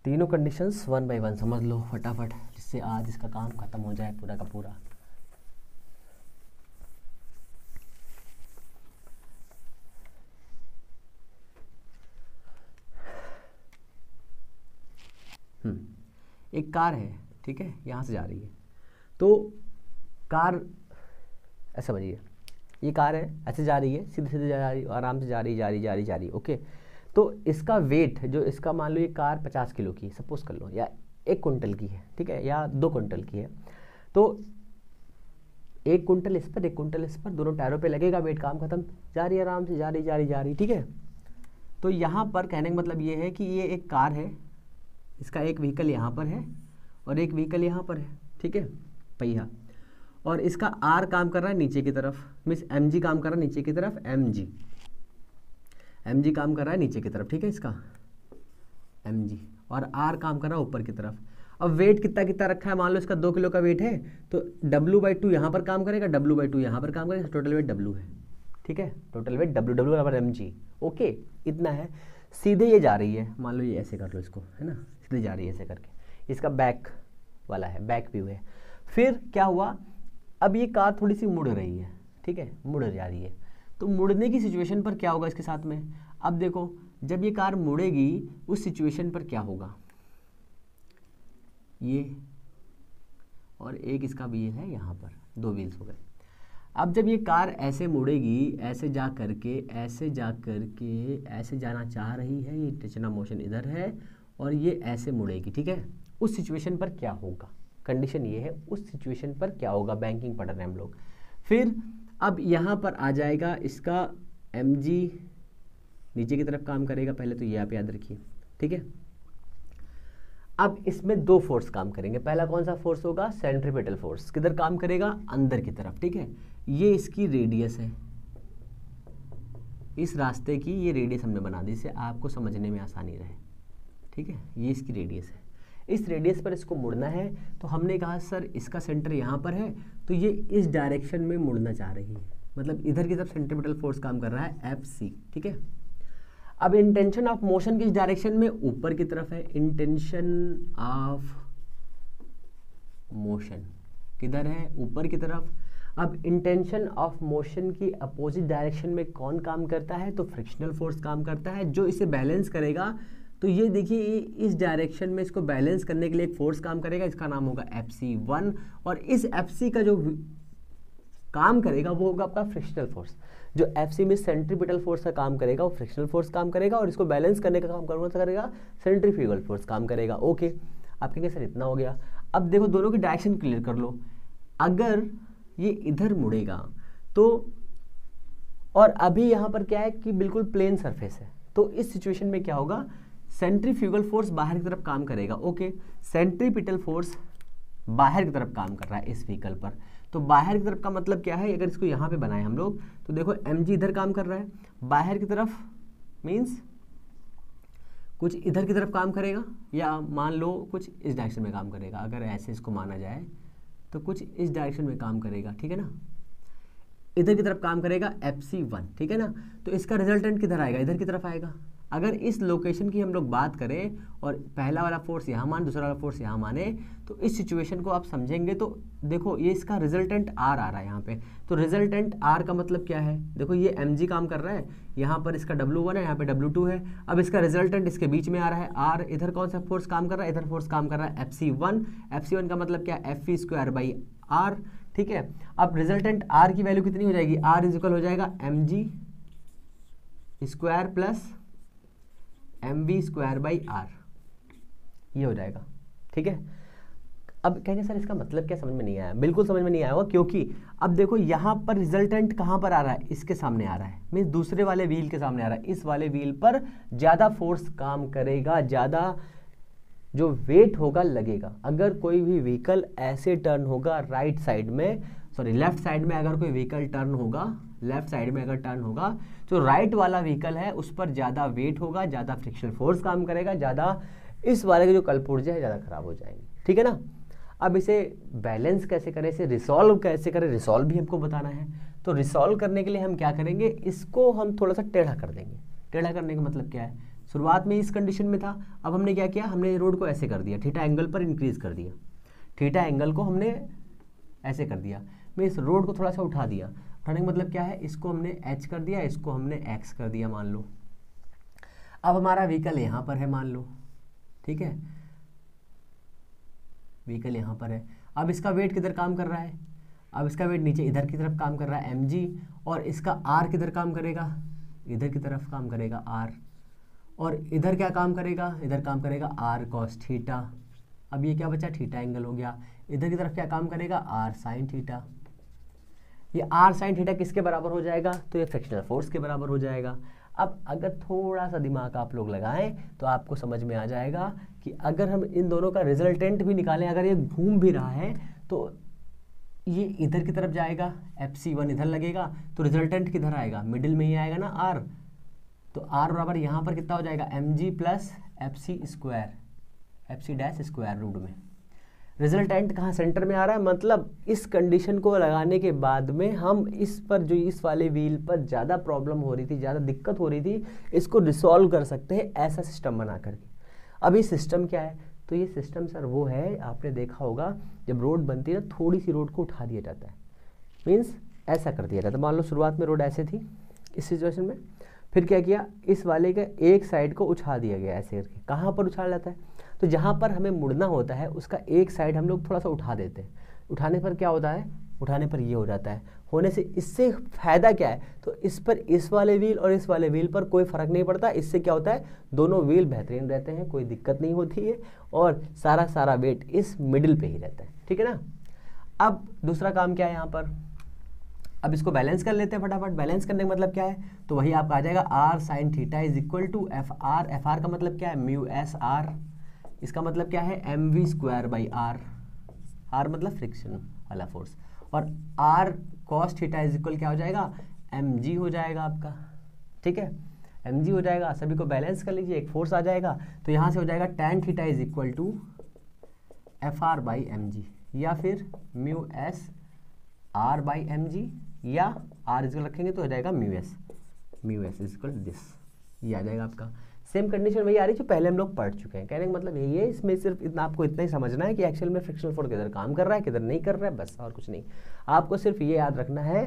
तीनों कंडीशंस 1 by 1 समझ लो फटाफट, जिससे आज इसका काम खत्म हो जाए पूरा का पूरा। एक कार है, ठीक है, यहाँ से जा रही है, तो कार ऐसा समझिए, ये कार है, ऐसे जा रही है, सीधे सीधे जा रही है, आराम से जा रही, ओके। तो इसका वेट जो इसका, मान लो ये कार 50 किलो की सपोज कर लो, या 1 कुंटल की है, ठीक है, या 2 कुंटल की है, तो 1 कुंटल इस पर 1 कुंटल इस पर, दोनों टायरों पे लगेगा वेट, काम खत्म, जा रही है आराम से, जा रही, ठीक है। तो यहाँ पर कहने का मतलब ये है कि ये एक कार है, इसका एक व्हीकल यहाँ पर है और एक व्हीकल यहाँ पर है, ठीक है, पहिया, और इसका आर काम कर रहा है नीचे की तरफ, मीन्स एम जी काम कर रहा है नीचे की तरफ, एम जी काम कर रहा है नीचे की तरफ, ठीक है, इसका एम जी, और आर काम कर रहा है ऊपर की तरफ। अब वेट कितना कितना रखा है, मान लो इसका 2 किलो का वेट है, तो W/2 यहाँ पर काम करेगा, W/2 यहाँ पर काम करेगा, टोटल वेट W है, ठीक है, टोटल वेट W बराबर mg, ओके, इतना है। सीधे ये जा रही है, मान लो ये ऐसे कर लो इसको, है ना, सीधे जा रही है ऐसे करके, इसका बैक वाला है, बैक व्यू है। फिर क्या हुआ, अब ये कार थोड़ी सी मुड़ रही है, ठीक है, मुड़ जा रही है, तो मुड़ने की सिचुएशन पर क्या होगा इसके साथ में, अब देखो जब ये कार मुड़ेगी उस सिचुएशन पर क्या होगा, ये और एक इसका व्हील है यहाँ पर, 2 व्हील्स हो गए। अब जब ये कार ऐसे मुड़ेगी, ऐसे जा करके ऐसे जाना चाह रही है, ये टेचना मोशन इधर है और ये ऐसे मुड़ेगी, ठीक है, उस सिचुएशन पर क्या होगा, कंडीशन ये है, उस सिचुएशन पर क्या होगा, बैंकिंग पढ़ रहे हैं हम लोग। फिर अब यहाँ पर आ जाएगा इसका mg, नीचे की तरफ काम करेगा, पहले तो ये आप याद रखिए, ठीक है। अब इसमें 2 फोर्स काम करेंगे, पहला कौन सा फोर्स होगा, सेंट्रीपिटल फोर्स, किधर काम करेगा, अंदर की तरफ, ठीक है, ये इसकी रेडियस है, इस रास्ते की ये रेडियस हमने बना दी, इससे आपको समझने में आसानी रहे, ठीक है, ये इसकी रेडियस है, इस रेडियस पर इसको मुड़ना है, तो हमने कहा सर इसका सेंटर यहाँ पर है, तो ये इस डायरेक्शन में मुड़ना चाह रही है, मतलब इधर की तरफ सेंट्रीपिटल फोर्स काम कर रहा है Fc, ठीक है। अब इंटेंशन ऑफ मोशन किस डायरेक्शन में, ऊपर की तरफ है, इंटेंशन ऑफ मोशन किधर है, ऊपर की तरफ। अब इंटेंशन ऑफ मोशन की अपोजिट डायरेक्शन में कौन काम करता है, तो फ्रिक्शनल फोर्स काम करता है, जो इसे बैलेंस करेगा। तो ये देखिए इस डायरेक्शन में इसको बैलेंस करने के लिए एक फोर्स काम करेगा, इसका नाम होगा Fc1, और इस Fc का जो काम करेगा वो होगा आपका फ्रिक्शनल फोर्स। जो Fc में सेंट्रीपिटल फोर्स का काम करेगा वो फ्रिक्शनल फोर्स काम करेगा, और इसको बैलेंस करने का काम कौन सा करेगा, सेंट्रीफ्यूगल फोर्स काम करेगा, ओके। आप कहेंगे सर इतना हो गया, अब देखो दोनों की डायरेक्शन क्लियर कर लो। अगर ये इधर मुड़ेगा तो, और अभी यहाँ पर क्या है कि बिल्कुल प्लेन सरफेस है, तो इस सिचुएशन में क्या होगा, सेंट्रीफ्यूगल फोर्स बाहर की तरफ काम करेगा, ओके। सेंट्रीपिटल फोर्स बाहर की तरफ काम कर रहा है इस व्हीकल पर, तो बाहर की तरफ का मतलब क्या है, अगर इसको यहाँ पे बनाए हम लोग तो देखो mg इधर काम कर रहा है, बाहर की तरफ मीन्स कुछ इधर की तरफ काम करेगा, या मान लो कुछ इस डायरेक्शन में काम करेगा, अगर ऐसे इसको माना जाए तो कुछ इस डायरेक्शन में काम करेगा, ठीक है ना, इधर की तरफ काम करेगा Fc1, ठीक है ना। तो इसका रिजल्टेंट किधर आएगा, इधर की तरफ आएगा। अगर इस लोकेशन की हम लोग बात करें और पहला वाला फोर्स यहाँ मान, दूसरा वाला फोर्स यहाँ माने, तो इस सिचुएशन को आप समझेंगे तो देखो ये इसका रिजल्टेंट R आ रहा है यहाँ पे, तो रिजल्टेंट R का मतलब क्या है, देखो ये mg काम कर रहा है, यहाँ पर इसका W1 है, यहाँ पे W2 है, अब इसका रिजल्टेंट इसके बीच में आ रहा है R, इधर कौन सा फोर्स काम कर रहा है, इधर फोर्स काम कर रहा है Fc1 का मतलब क्या है, Fv²/R, ठीक है। अब रिजल्टेंट R की वैल्यू कितनी हो जाएगी, R इज इक्वल हो जाएगा mg² प्लस mv²/R, ये हो जाएगा, ठीक है। अब कहेंगे सर इसका मतलब क्या, समझ में नहीं आया, बिल्कुल समझ में नहीं आया होगा, क्योंकि अब देखो यहाँ पर रिजल्टेंट कहाँ पर आ रहा है, इसके सामने आ रहा है, मीन्स दूसरे वाले व्हील के सामने आ रहा है, इस वाले व्हील पर ज़्यादा फोर्स काम करेगा, ज़्यादा जो वेट होगा लगेगा। अगर कोई भी व्हीकल ऐसे टर्न होगा राइट साइड में, सॉरी लेफ्ट साइड में, अगर कोई व्हीकल टर्न होगा, लेफ्ट साइड में अगर टर्न होगा, तो राइट वाला व्हीकल है उस पर ज़्यादा वेट होगा, ज़्यादा फ्रिक्शनल फोर्स काम करेगा, ज़्यादा इस वाले की जो कलपुर्जे है ज़्यादा खराब हो जाएंगे, ठीक है ना। अब इसे बैलेंस कैसे करें, इसे रिसॉल्व कैसे करें, रिसॉल्व भी हमको बताना है। तो रिसॉल्व करने के लिए हम क्या करेंगे, इसको हम थोड़ा सा टेढ़ा कर देंगे। टेढ़ा करने का मतलब क्या है, शुरुआत में इस कंडीशन में था, अब हमने क्या किया, हमने रोड को ऐसे कर दिया, थीटा एंगल पर इंक्रीज कर दिया, थीटा एंगल को हमने ऐसे कर दिया, मैं इस रोड को थोड़ा सा उठा दिया। उठाने का मतलब क्या है, इसको हमने h कर दिया, इसको हमने x कर दिया, मान लो। अब हमारा व्हीकल यहाँ पर है मान लो, ठीक है। व्हीकल यहाँ पर है। अब इसका वेट किधर काम कर रहा है, अब इसका वेट नीचे इधर की तरफ काम कर रहा है mg, और इसका आर किधर काम करेगा, इधर की तरफ काम करेगा आर, और इधर क्या काम करेगा, इधर काम करेगा आर कॉस थीटा। अब ये क्या बचा, थीटा एंगल हो गया। इधर की तरफ क्या काम करेगा, आर साइन थीटा। ये आर साइन थीटा किसके बराबर हो जाएगा, तो ये फ्रिक्शनल फोर्स के बराबर हो जाएगा। अब अगर थोड़ा सा दिमाग आप लोग लगाएं तो आपको समझ में आ जाएगा कि अगर हम इन दोनों का रिजल्टेंट भी निकालें, अगर ये घूम भी रहा है तो ये इधर की तरफ जाएगा, FC1 इधर लगेगा, तो रिजल्टेंट किधर आएगा, मिडिल में ही आएगा ना R। तो R बराबर यहाँ पर कितना हो जाएगा, mg plus FC square, FC dash square root में। रिजल्टेंट कहाँ, सेंटर में आ रहा है। मतलब इस कंडीशन को लगाने के बाद में हम इस पर जो इस वाले व्हील पर ज़्यादा प्रॉब्लम हो रही थी, ज़्यादा दिक्कत हो रही थी, इसको रिसॉल्व कर सकते हैं ऐसा सिस्टम बना करके। अब ये सिस्टम क्या है, तो ये सिस्टम सर वो है, आपने देखा होगा जब रोड बनती है ना, थोड़ी सी रोड को उठा दिया जाता है, मीन्स ऐसा कर दिया जाता है। मान लो शुरुआत में रोड ऐसे थी इस सिचुएशन में, फिर क्या किया, इस वाले के एक साइड को उछाल दिया गया ऐसे करके। कहाँ पर उछाल जाता है, तो जहाँ पर हमें मुड़ना होता है उसका एक साइड हम लोग थोड़ा सा उठा देते हैं। उठाने पर क्या होता है, उठाने पर ये हो जाता है। होने से इससे फ़ायदा क्या है, तो इस पर इस वाले व्हील और इस वाले व्हील पर कोई फ़र्क नहीं पड़ता। इससे क्या होता है, दोनों व्हील बेहतरीन रहते हैं, कोई दिक्कत नहीं होती है, और सारा वेट इस मिडिल पे ही रहता है, ठीक है ना। अब दूसरा काम क्या है यहाँ पर, अब इसको बैलेंस कर लेते हैं फटाफट। बैलेंस करने का मतलब क्या है, तो वही आपका आ जाएगा R sine theta is equal to F R. F R का मतलब क्या है, म्यू एस आर। इसका मतलब क्या है, M V square by R. R मतलब फ्रिक्शन वाला फोर्स, और R cos theta is equal क्या हो जाएगा, एम जी हो जाएगा आपका, ठीक है, एम जी हो जाएगा। सभी को बैलेंस कर लीजिए, एक फोर्स आ जाएगा, तो यहाँ से हो जाएगा tan theta is equal to F R by M G, या फिर mu S R by M G, या आर इक्वल रखेंगे तो हो जाएगा mu S is equal this, ये आ जाएगा आपका। सेम कंडीशन वही आ रही जो पहले हम लोग पढ़ चुके हैं। कहने का मतलब यही है, इसमें सिर्फ इतना आपको इतना ही समझना है कि एक्चुअल में फ्रिक्शनल फोर्स किधर काम कर रहा है किधर नहीं कर रहा है, बस, और कुछ नहीं। आपको सिर्फ ये याद रखना है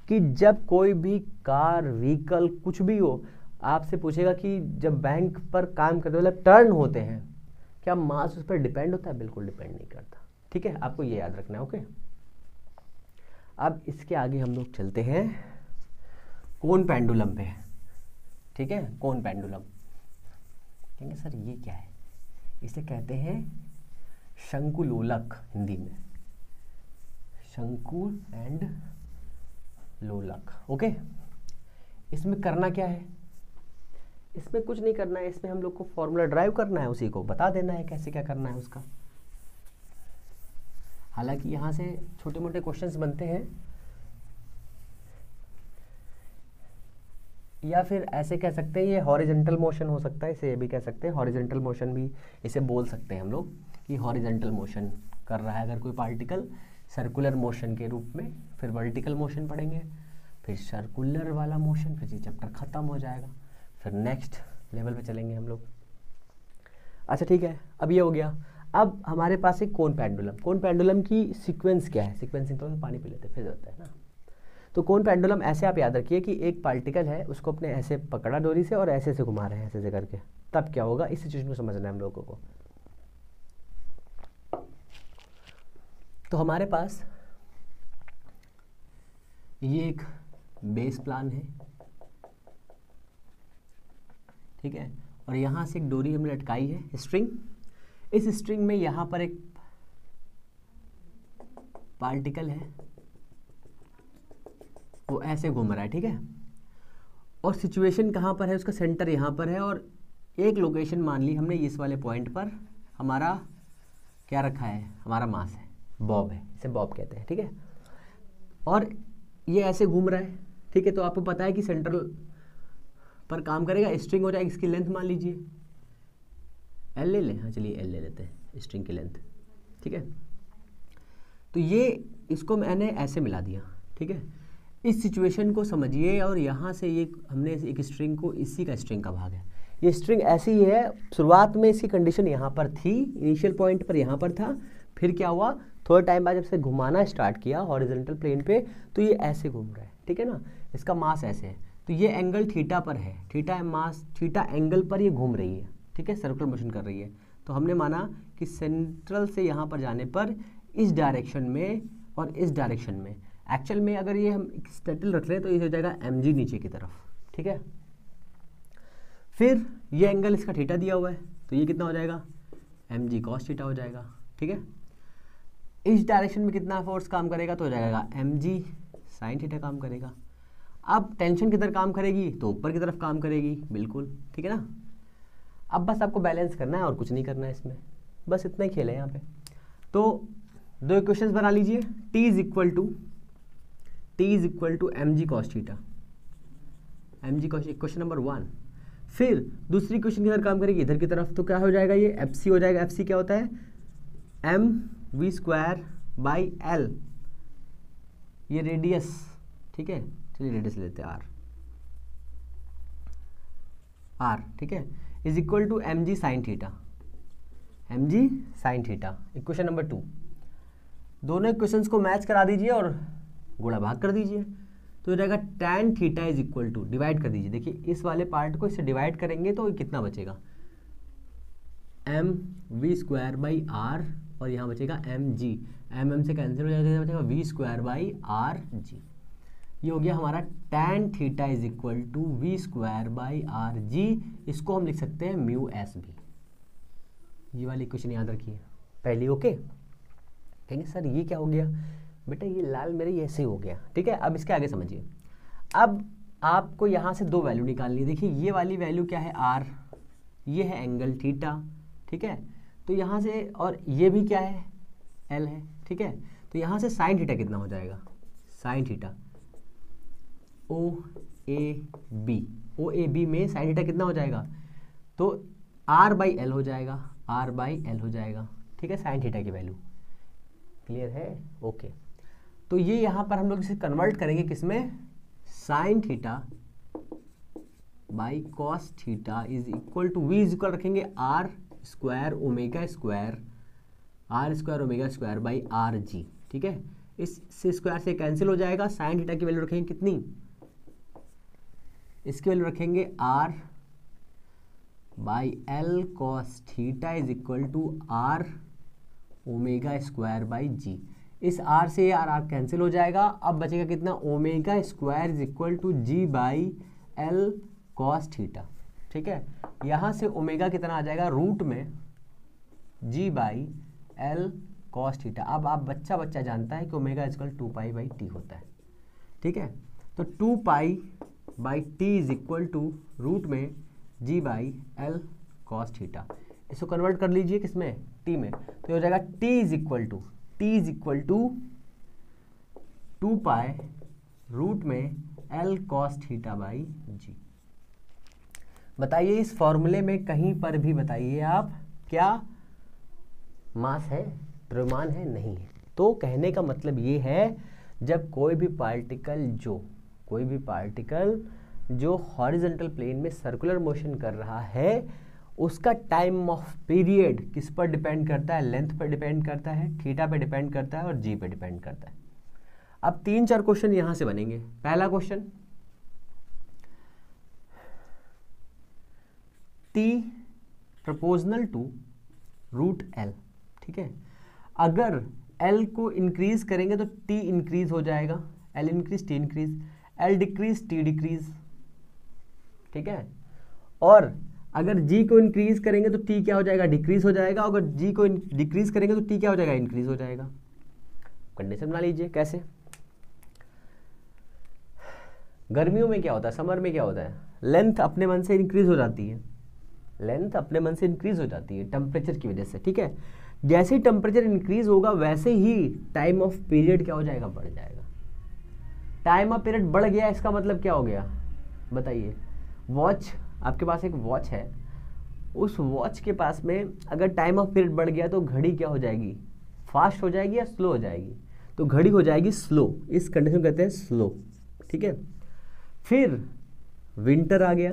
कि जब कोई भी कार, व्हीकल, कुछ भी हो, आपसे पूछेगा कि जब बैंक पर काम करते मतलब टर्न होते हैं, क्या मास उस पर डिपेंड होता है, बिल्कुल डिपेंड नहीं करता, ठीक है, आपको ये याद रखना है, ओके। अब इसके आगे हम लोग चलते हैं कोन पेंडुलम पे, ठीक है। कोन पेंडुलम कहेंगे सर ये क्या है, इसे कहते हैं शंकुलोलक, हिंदी में शंकु एंड लोलक, ओके। इसमें करना क्या है, इसमें कुछ नहीं करना है, इसमें हम लोग को फॉर्मूला ड्राइव करना है, उसी को बता देना है कैसे क्या करना है उसका। हालांकि यहाँ से छोटे मोटे क्वेश्चंस बनते हैं, या फिर ऐसे कह सकते हैं ये हॉरिजेंटल मोशन हो सकता है, इसे ये भी कह सकते हैं हॉरिजेंटल मोशन भी इसे बोल सकते हैं हम लोग कि हॉरिजेंटल मोशन कर रहा है अगर कोई पार्टिकल, सर्कुलर मोशन के रूप में। फिर वर्टिकल मोशन पढ़ेंगे, फिर सर्कुलर वाला मोशन, फिर ये चैप्टर ख़त्म हो जाएगा, फिर नेक्स्ट लेवल पे चलेंगे हम लोग। अच्छा ठीक है, अब ये हो गया। अब हमारे पास एक कोन पेंडुलम, कोन पेंडुलम की सीक्वेंस क्या है, सीक्वेंसिंग तो पानी पी लेते फिर होता है ना। तो कोन पेंडुलम ऐसे आप याद रखिए कि एक पार्टिकल है, उसको अपने ऐसे पकड़ा डोरी से और ऐसे से घुमा रहे हैं, ऐसे करके, तब क्या होगा, इस सिचुएशन को समझना है हम लोगों को। तो हमारे पास ये एक बेस प्लान है, ठीक है, और यहाँ से एक डोरी हमने लटकाई है, स्ट्रिंग। इस स्ट्रिंग में यहाँ पर एक पार्टिकल है, वो ऐसे घूम रहा है, ठीक है, और सिचुएशन कहाँ पर है, उसका सेंटर यहाँ पर है, और एक लोकेशन मान ली हमने इस वाले पॉइंट पर हमारा क्या रखा है, हमारा मास है, बॉब है, इसे बॉब कहते हैं, ठीक है, और ये ऐसे घूम रहा है, ठीक है। तो आपको पता है कि सेंट्रल पर काम करेगा, स्ट्रिंग हो जाएगी, इसकी लेंथ मान लीजिए एल ले लें, हाँ चलिए एल ले लेते हैं स्ट्रिंग की लेंथ, ठीक है। तो ये इसको मैंने ऐसे मिला दिया, ठीक है। इस सिचुएशन को समझिए, और यहाँ से ये हमने एक स्ट्रिंग को, इसी का स्ट्रिंग का भाग है, ये स्ट्रिंग ऐसी ही है। शुरुआत में इसकी कंडीशन यहाँ पर थी, इनिशियल पॉइंट पर यहाँ पर था, फिर क्या हुआ, थोड़ा टाइम बाद जब से घुमाना स्टार्ट किया हॉरिजॉन्टल प्लेन पे, तो ये ऐसे घूम रहा है, ठीक है ना, इसका मास ऐसे है, तो ये एंगल थीटा पर है, थीटा मास, थीटा एंगल पर ये घूम रही है, ठीक है, सर्कुलर मोशन कर रही है। तो हमने माना कि सेंट्रल से यहाँ पर जाने पर इस डायरेक्शन में और इस डायरेक्शन में, एक्चुअल में अगर ये हम स्टेटल रख रहे हैं तो ये हो जाएगा mg नीचे की तरफ, ठीक है। फिर ये एंगल इसका थीटा दिया हुआ है, तो ये कितना हो जाएगा, mg cos थीटा हो जाएगा, ठीक है। इस डायरेक्शन में कितना फोर्स काम करेगा, तो हो जाएगा mg sin थीटा काम करेगा। अब टेंशन किधर काम करेगी, तो ऊपर की तरफ काम करेगी, बिल्कुल ठीक है ना। अब बस आपको बैलेंस करना है और कुछ नहीं करना है इसमें, बस इतना ही खेल है यहाँ पे। तो दो इक्वेशंस बना लीजिए, t is equal to mg cos theta, mg cos, equation number 1। फिर दूसरी इक्वेशन किधर काम करेगी, इधर की तरफ, तो क्या हो जाएगा, ये एफ हो जाएगा। एफ क्या होता है, M V square by L, ये रेडियस, ठीक है, चलिए रेडियस लेते हैं आर, ठीक है, is equal to M G sine theta, equation number 2। दोनों इक्वेशंस को मैच करा दीजिए और गुणा भाग कर दीजिए, तो हो जाएगा tan theta is equal to, divide कर दीजिए, देखिए इस वाले पार्ट को इससे डिवाइड करेंगे तो कितना बचेगा, M V square by R, और यहाँ बचेगा एम जी, एम से कैंसिल हो जाएगा, बचेगा V square by are G. ये हो गया हमारा tan theta is equal to V square by are G. इसको हम लिख सकते हैं म्यू एस भी। ये वाली इक्वेशन याद रखिए पहली, ओके। कहेंगे सर ये क्या हो गया, बेटा ये लाल मेरे ये ऐसे हो गया, ठीक है। अब इसके आगे समझिए, अब आपको यहाँ से दो वैल्यू निकालनी है। देखिए ये वाली वैल्यू क्या है, आर, ये है एंगल थीटा, ठीक है। तो यहाँ से, और ये भी क्या है, एल है, ठीक है। तो यहाँ से साइन थीटा कितना हो जाएगा, sine theta O A B में साइन थीटा कितना हो जाएगा, तो आर बाई एल हो जाएगा, ठीक है, साइन थीटा की वैल्यू। क्लियर है, ओके। तो ये यहाँ पर हम लोग इसे कन्वर्ट करेंगे किसमें, sine theta by cos theta is equal to, v is equal रखेंगे r square omega square by R G, ठीक है। इस स्क्वायर से कैंसिल हो जाएगा, साइन थीटा की वैल्यू रखेंगे कितनी, इसकी वैल्यू रखेंगे r by L cos theta is equal to r omega square by g. इस आर से आर कैंसिल हो जाएगा, अब बचेगा कितना, omega square is equal to G by L cos theta, ठीक है। यहाँ से ओमेगा कितना आ जाएगा, रूट में G by L cos theta. अब आप बच्चा जानता है कि omega is equal 2 pi T होता है, ठीक है। तो 2 pi by T is equal to root में G by L cos theta. इसको कन्वर्ट कर लीजिए किसमें, टी में, तो हो जाएगा T is equal to 2 pi root में L cos theta by G. बताइए इस फॉर्मूले में कहीं पर भी बताइए आप क्या मास है, द्रव्यमान है, नहीं है। तो कहने का मतलब ये है, जब कोई भी पार्टिकल जो हॉरिजॉन्टल प्लेन में सर्कुलर मोशन कर रहा है, उसका टाइम ऑफ पीरियड किस पर डिपेंड करता है, लेंथ पर डिपेंड करता है, थीटा पे डिपेंड करता है और जी पे डिपेंड करता है। अब 3-4 क्वेश्चन यहां से बनेंगे। पहला question, T proportional to root L, ठीक है। अगर एल को इंक्रीज करेंगे तो टी इंक्रीज हो जाएगा, L increase T increase, L decrease T decrease, ठीक है। और अगर जी को इंक्रीज करेंगे तो टी क्या हो जाएगा, डिक्रीज हो जाएगा। अगर जी को डिक्रीज करेंगे तो टी क्या हो जाएगा, इंक्रीज हो जाएगा। कंडीशन बना लीजिए कैसे। गर्मियों में क्या होता है, समर में क्या होता है, लेंथ अपने मन से इंक्रीज हो जाती है, टेम्परेचर की वजह से, ठीक है। जैसे ही टेम्परेचर इंक्रीज होगा वैसे ही टाइम ऑफ पीरियड क्या हो जाएगा, बढ़ जाएगा। टाइम ऑफ पीरियड बढ़ गया, इसका मतलब क्या हो गया बताइए। वॉच, आपके पास एक वॉच है, उस वॉच के पास में अगर टाइम ऑफ पीरियड बढ़ गया तो घड़ी क्या हो जाएगी, फास्ट हो जाएगी या स्लो हो जाएगी, तो घड़ी हो जाएगी स्लो। इस कंडीशन को कहते हैं स्लो, ठीक है। फिर विंटर आ गया,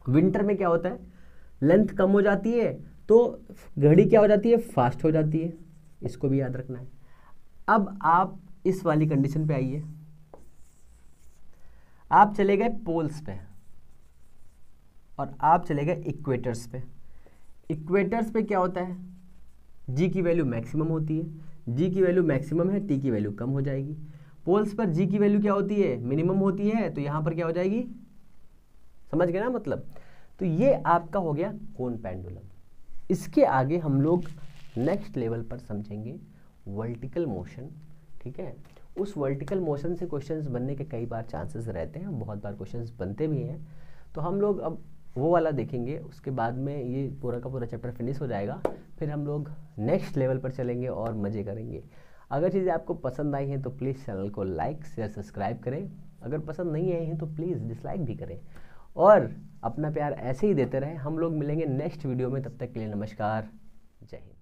विंटर में क्या होता है, लेंथ कम हो जाती है तो घड़ी क्या हो जाती है, फास्ट हो जाती है। इसको भी याद रखना है। अब आप इस वाली कंडीशन पे आइए, आप चले गए पोल्स पे और आप चले गए इक्वेटर्स पे। इक्वेटर्स पे क्या होता है, जी की वैल्यू मैक्सिमम होती है, जी की वैल्यू मैक्सिमम है, टी की वैल्यू कम हो जाएगी। पोल्स पर जी की वैल्यू क्या होती है, मिनिमम होती है, तो यहाँ पर क्या हो जाएगी, समझ गए ना मतलब। तो ये आपका हो गया कोन पेंडुलम। इसके आगे हम लोग नेक्स्ट लेवल पर समझेंगे वर्टिकल मोशन, ठीक है। उस वर्टिकल मोशन से क्वेश्चंस बनने के कई बार चांसेस रहते हैं, बहुत बार क्वेश्चंस बनते भी हैं, तो हम लोग अब वो वाला देखेंगे। उसके बाद में ये पूरा का पूरा चैप्टर फिनिश हो जाएगा, फिर हम लोग नेक्स्ट लेवल पर चलेंगे और मज़े करेंगे। अगर चीज़ें आपको पसंद आई हैं तो प्लीज़ चैनल को लाइक शेयर सब्सक्राइब करें, अगर पसंद नहीं आई हैं तो प्लीज़ डिसलाइक भी करें, और अपना प्यार ऐसे ही देते रहें। हम लोग मिलेंगे नेक्स्ट वीडियो में, तब तक के लिए नमस्कार, जय हिंद।